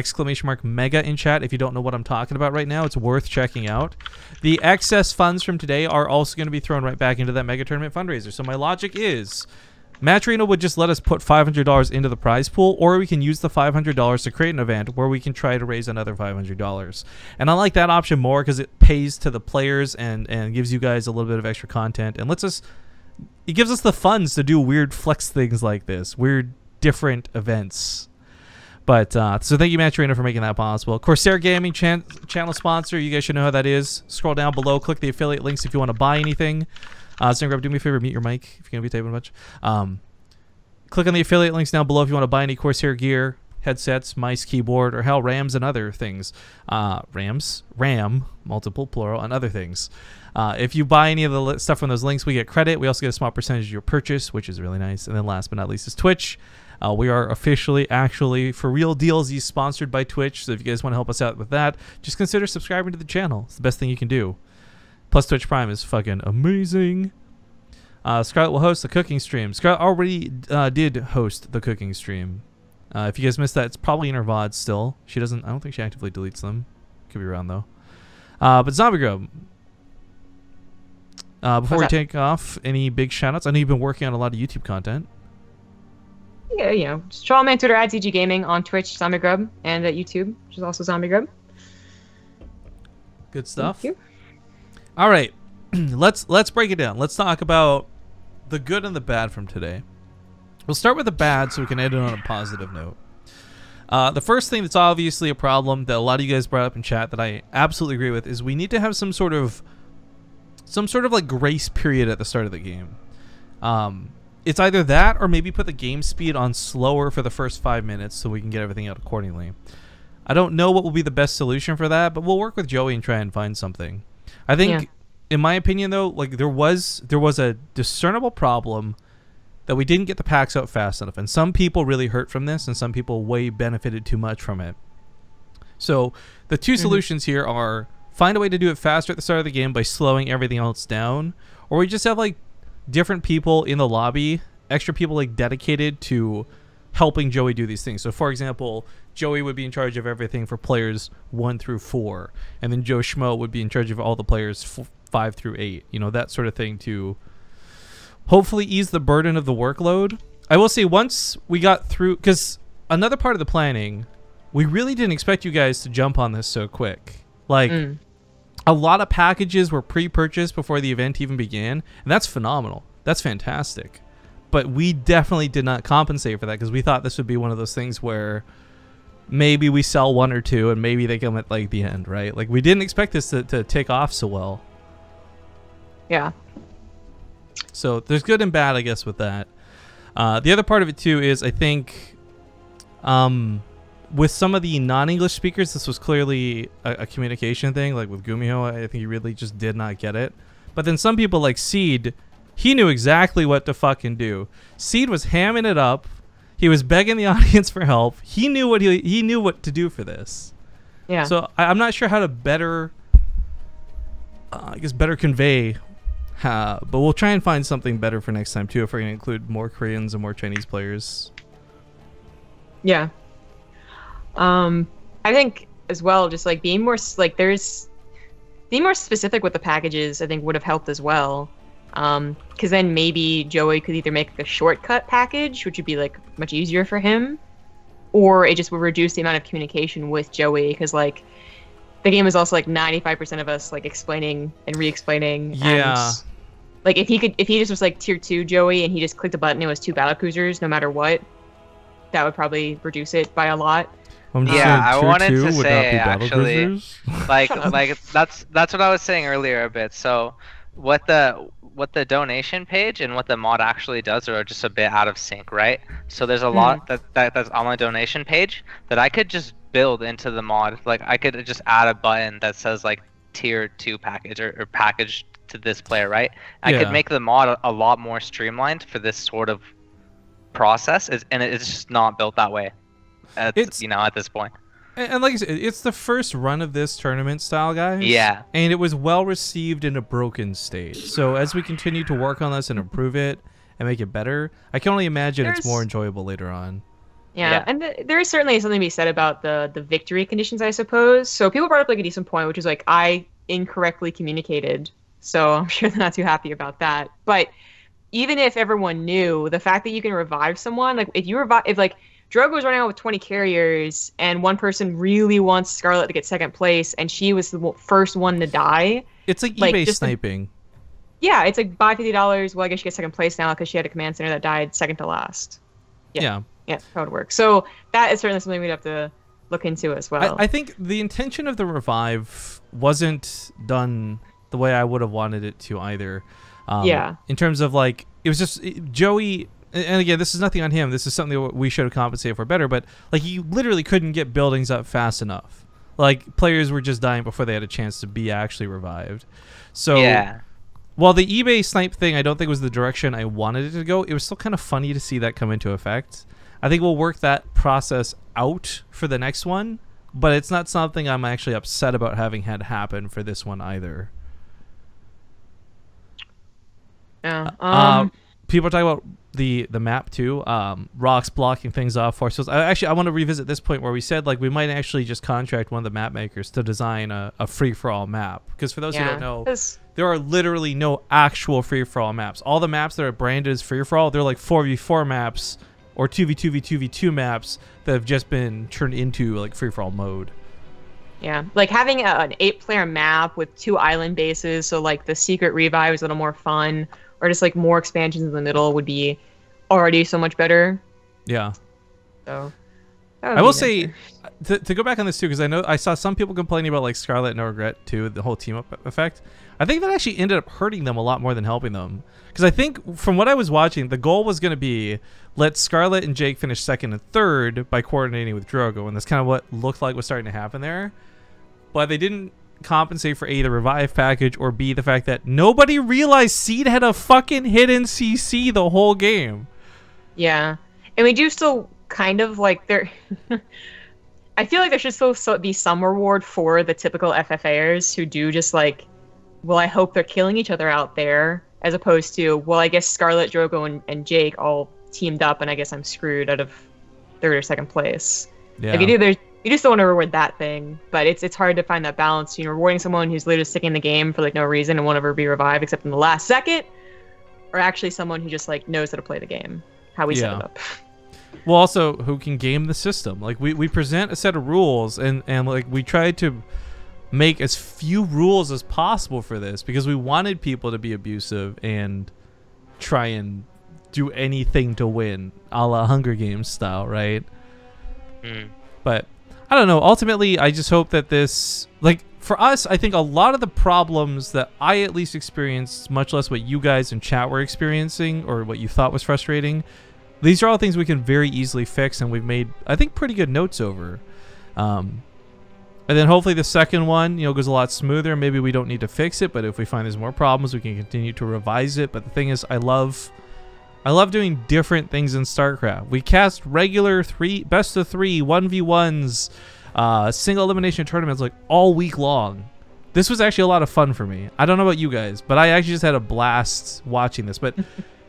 !MEGA in chat if you don't know what I'm talking about right now. It's worth checking out. The excess funds from today are also going to be thrown right back into that Mega Tournament fundraiser. So my logic is, Matcherino would just let us put $500 into the prize pool, or we can use the $500 to create an event where we can try to raise another $500. And I like that option more because it pays to the players and gives you guys a little bit of extra content and it gives us the funds to do weird flex things like this, weird different events. But so thank you, Matcherino, for making that possible. Corsair Gaming channel sponsor, you guys should know how that is. Scroll down below, click the affiliate links if you want to buy anything. Grab, do me a favor, mute your mic if you're going to be typing a bunch. Click on the affiliate links down below if you want to buy any Corsair gear, headsets, mice, keyboard, or hell, RAMs and other things. RAM, multiple, plural, and other things. If you buy any of the stuff from those links, we get credit. We also get a small percentage of your purchase, which is really nice. And then last but not least is Twitch. We are officially, actually, for real DLZ sponsored by Twitch. So if you guys want to help us out with that, just consider subscribing to the channel. It's the best thing you can do. Plus, Twitch Prime is fucking amazing. Scarlett will host the cooking stream. Scarlett already did host the cooking stream. If you guys missed that, it's probably in her VODs still. She doesn't, I don't think she actively deletes them. Could be around, though. But Zombie Grub, before we take off, any big shoutouts? I know you've been working on a lot of YouTube content. Yeah, just follow me on Twitter at ZG Gaming, on Twitch, Zombie Grub, and at YouTube, which is also Zombie Grub. Good stuff. Thank you. All right, let's break it down. Let's talk about the good and the bad from today. We'll start with the bad so we can end it on a positive note. The first thing that's obviously a problem that a lot of you guys brought up in chat that I absolutely agree with is we need to have some sort of like grace period at the start of the game. It's either that or maybe put the game speed on slower for the first 5 minutes so we can get everything out accordingly. I don't know what will be the best solution for that, but we'll work with Joey and try and find something. I think, in my opinion, though, like there was a discernible problem that we didn't get the packs out fast enough, and some people really hurt from this, and some people way benefited too much from it. So the two solutions here are find a way to do it faster at the start of the game by slowing everything else down, or we just have like different people in the lobby, extra people like dedicated to helping Joey do these things. So for example, Joey would be in charge of everything for players 1 through 4, and then Joe Schmo would be in charge of all the players 5 through 8, you know, that sort of thing, to hopefully ease the burden of the workload. I will say, once we got through, because another part of the planning, we really didn't expect you guys to jump on this so quick. Like a lot of packages were pre-purchased before the event even began, and that's phenomenal. That's fantastic. But we definitely did not compensate for that, because we thought this would be one of those things where maybe we sell 1 or 2 and maybe they come at like the end, right? Like we didn't expect this to take off so well. Yeah. So there's good and bad, I guess, with that. The other part of it too is I think with some of the non-English speakers, this was clearly a communication thing. Like with Gumiho, I think he really just did not get it. But then some people like Seed, he knew exactly what to fucking do. Seed was hamming it up. He was begging the audience for help. He knew what he knew what to do for this. Yeah. So I'm not sure how to better, better convey. But we'll try and find something better for next time too, if we're going to include more Koreans and more Chinese players. Yeah. I think as well, just like being more being more specific with the packages, I think would have helped as well. Because then maybe Joey could either make a shortcut package, which would be like much easier for him, or it just would reduce the amount of communication with Joey, because like the game is also like 95% of us like explaining and re-explaining. Yeah. And, like if he just was like tier 2 Joey and he just clicked a button, it was 2 battlecruisers no matter what, that would probably reduce it by a lot. Yeah, I wanted to say actually, like that's what I was saying earlier a bit. So what the donation page and what the mod actually does are just a bit out of sync, right? So there's a lot that's on my donation page that I could just build into the mod. Like I could just add a button that says like tier 2 package or package to this player, right? I could make the mod a lot more streamlined for this sort of process, and it's just not built that way. At this point. And like I said, it's the first run of this tournament style, guys. Yeah. And it was well received in a broken state. So as we continue to work on this and improve it and make it better, I can only imagine it's more enjoyable later on. Yeah. And there is certainly something to be said about the victory conditions, I suppose. So people brought up like a decent point, which is like I incorrectly communicated. So I'm sure they're not too happy about that. But even if everyone knew, the fact that you can revive someone, like if like Drogo's running out with 20 carriers, and one person really wants Scarlet to get second place, and she was the first one to die. It's like eBay sniping. Yeah, it's like buy $50. Well, I guess she gets second place now because she had a command center that died second to last. Yeah, that would work. So that is certainly something we'd have to look into as well. I think the intention of the revive wasn't done the way I would have wanted it to either. In terms of like, it was just Joey. And again, this is nothing on him. This is something that we should have compensated for better. But like, he literally couldn't get buildings up fast enough. Like, players were just dying before they had a chance to be actually revived. So while the eBay snipe thing, I don't think was the direction I wanted it to go, it was still kind of funny to see that come into effect. I think we'll work that process out for the next one, but it's not something I'm actually upset about having had happen for this one either. Yeah. People are talking about the map too. Rocks blocking things off for us. I want to revisit this point where we said like we might actually just contract one of the map makers to design a free-for-all map, because for those who don't know, there are literally no actual free-for-all maps. All the maps that are branded as free-for-all, they're like 4v4 maps or 2v2v2v2 maps that have just been turned into like free-for-all mode. Yeah, like having an 8-player map with 2 island bases, so like the secret revive is a little more fun, or just like more expansions in the middle would be already so much better. Yeah. So I will say, to go back on this too, because I know I saw some people complaining about like Scarlet No Regret too, the whole team up effect. I think that actually ended up hurting them a lot more than helping them. Because I think from what I was watching, the goal was going to be let Scarlet and Jake finish second and third by coordinating with Drogo, and that's kind of what looked like was starting to happen there. But they didn't compensate for A, the revive package, or B, the fact that nobody realized Seed had a fucking hidden CC the whole game. Yeah, and we do still kind of like there. I feel like there should still be some reward for the typical FFAers who do just like, well, I hope they're killing each other out there, as opposed to, well, I guess Scarlet, Drogo, and Jake all teamed up, and I guess I'm screwed out of third or second place. Yeah. Like you just don't want to reward that thing, but it's hard to find that balance. You know, rewarding someone who's literally sticking in the game for like no reason and won't ever be revived except in the last second, or actually someone who just like knows how to play the game, how we set it up. Well, also who can game the system. Like we present a set of rules, and like we try to make as few rules as possible for this because we wanted people to be abusive and try and do anything to win, a la Hunger Games style, right? But I don't know. Ultimately, I just hope that this, like, for us, I think a lot of the problems that I at least experienced, much less what you guys in chat were experiencing or what you thought was frustrating, these are all things we can very easily fix, and we've made, I think, pretty good notes over. And then hopefully the second one, you know, goes a lot smoother. Maybe we don't need to fix it, but if we find there's more problems, we can continue to revise it. But the thing is, I love doing different things in StarCraft. We cast regular best of 3 1v1s, single elimination tournaments like all week long. This was actually a lot of fun for me. I don't know about you guys, but I actually just had a blast watching this. But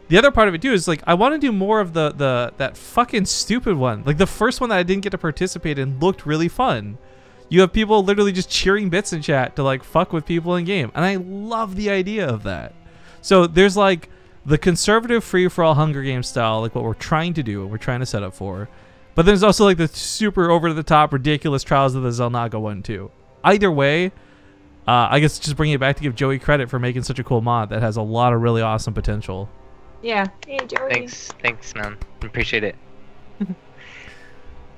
the other part of it too is like I want to do more of that fucking stupid one. Like the first one that I didn't get to participate in looked really fun. You have people literally just cheering bits in chat to like fuck with people in game, and I love the idea of that. So there's like the conservative free-for-all Hunger Games style, like what we're trying to do, what we're trying to set up for. But there's also like the super over-the-top, ridiculous Trials of the Xel'Naga one too. Either way, I guess just bringing it back to give Joey credit for making such a cool mod that has a lot of really awesome potential. Yeah. Hey, Joey. Thanks, man. Appreciate it.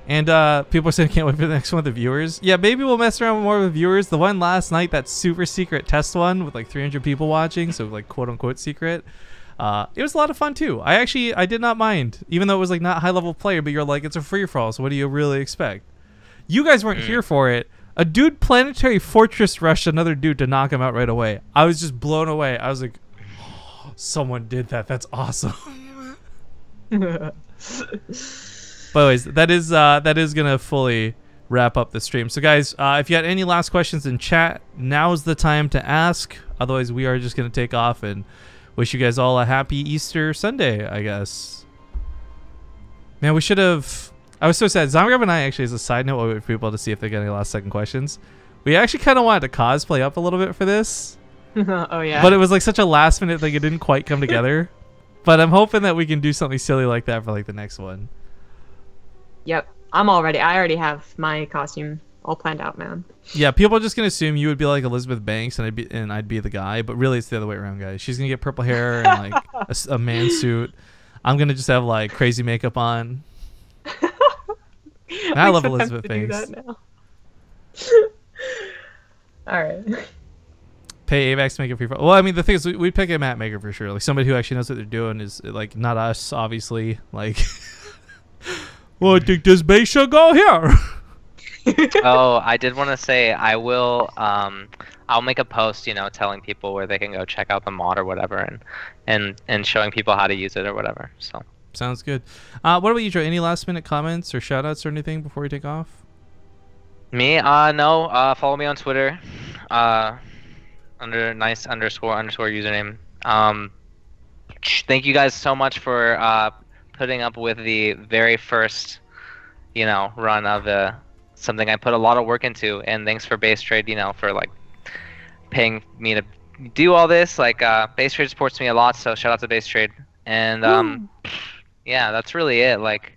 And people are saying can't wait for the next one with the viewers. Yeah, maybe we'll mess around with more with viewers. The one last night, that super secret test one with like 300 people watching, so like quote-unquote secret. It was a lot of fun too. I did not mind, even though it was like not high level player, but you're like, it's a free for all, so what do you really expect? You guys weren't here for it. A dude planetary fortress rushed another dude to knock him out right away. I was just blown away. I was like, oh, someone did that. That's awesome. But anyways, that is gonna fully wrap up the stream. So guys, if you had any last questions in chat, now's the time to ask. Otherwise, we are just gonna take off and wish you guys all a happy Easter Sunday, I guess. Man, we should have... I was so sad. Zamgrab and I, actually, as a side note, wait for people to see if they're getting last second questions. We actually kind of wanted to cosplay up a little bit for this. Oh, yeah. But it was like such a last minute thing. It didn't quite come together. But I'm hoping that we can do something silly like that for like the next one. Yep. I'm all ready. I already have my costume all planned out, man. Yeah, people are just gonna assume you would be like Elizabeth Banks and I'd be the guy, but really it's the other way around, guys. She's gonna get purple hair and like a man suit. I'm gonna just have like crazy makeup on. I love Elizabeth Banks. All right. Pay AVAX to make it free. Well, I mean, the thing is, we'd pick a map maker for sure. Like somebody who actually knows what they're doing is like not us, obviously. Like, well, I think this base should go here. Oh, I did want to say I will. I'll make a post, you know, telling people where they can go check out the mod or whatever, and showing people how to use it or whatever. So sounds good. What about you, Joe? Any last minute comments or shout outs or anything before we take off? Me? No. Follow me on Twitter. Under nice underscore username. Thank you guys so much for putting up with the very first, you know, run of something I put a lot of work into, and thanks for BaseTrade, you know, for like paying me to do all this. Like BaseTrade supports me a lot, so shout out to BaseTrade. And yeah, that's really it. Like,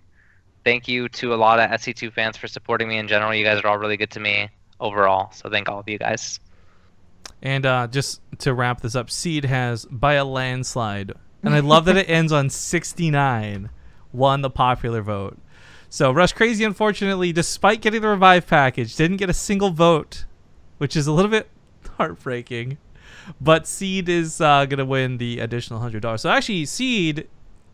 thank you to a lot of SC2 fans for supporting me in general. You guys are all really good to me overall. So thank all of you guys. And just to wrap this up, Seed has, by a landslide, and I love that it ends on 69, won the popular vote. So Rush Crazy, unfortunately, despite getting the revive package, didn't get a single vote, which is a little bit heartbreaking. But Seed is going to win the additional $100. So actually, Seed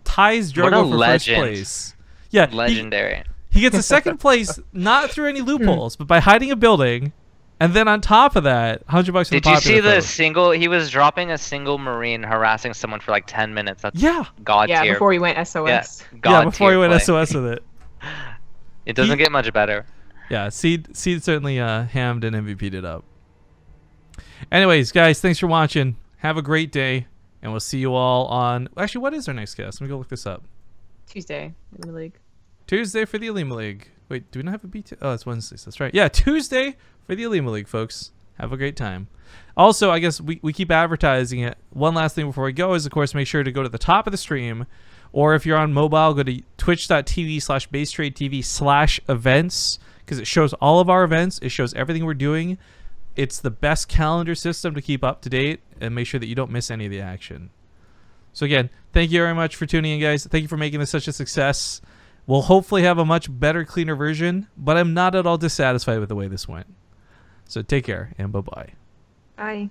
ties Drogo for legend. first place. Yeah, Legendary. He gets a second place, not through any loopholes, but by hiding a building. And then on top of that, $100 for the Did you popular see the vote. single? He was dropping a single Marine harassing someone for like 10 minutes. That's Yeah. God Yeah, tier. before we went SOS. Yeah, God before tier he went play. SOS with it. It doesn't get much better. Yeah, Seed certainly hammed and MVP'd it up. Anyways, guys, thanks for watching. Have a great day, and we'll see you all on... Actually, what is our next cast? Let me go look this up. Tuesday in the league. Tuesday for the Alima League. Wait, do we not have a BT? Oh, it's Wednesdays. That's right. Yeah, Tuesday for the Alima League, folks. Have a great time. Also, I guess we keep advertising it. One last thing before we go is, of course, make sure to go to the top of the stream. Or if you're on mobile, go to twitch.tv/BaseTradeTV/events, because it shows all of our events. It shows everything we're doing. It's the best calendar system to keep up to date and make sure that you don't miss any of the action. So again, thank you very much for tuning in, guys. Thank you for making this such a success. We'll hopefully have a much better, cleaner version, but I'm not at all dissatisfied with the way this went. So take care, and bye-bye. Bye.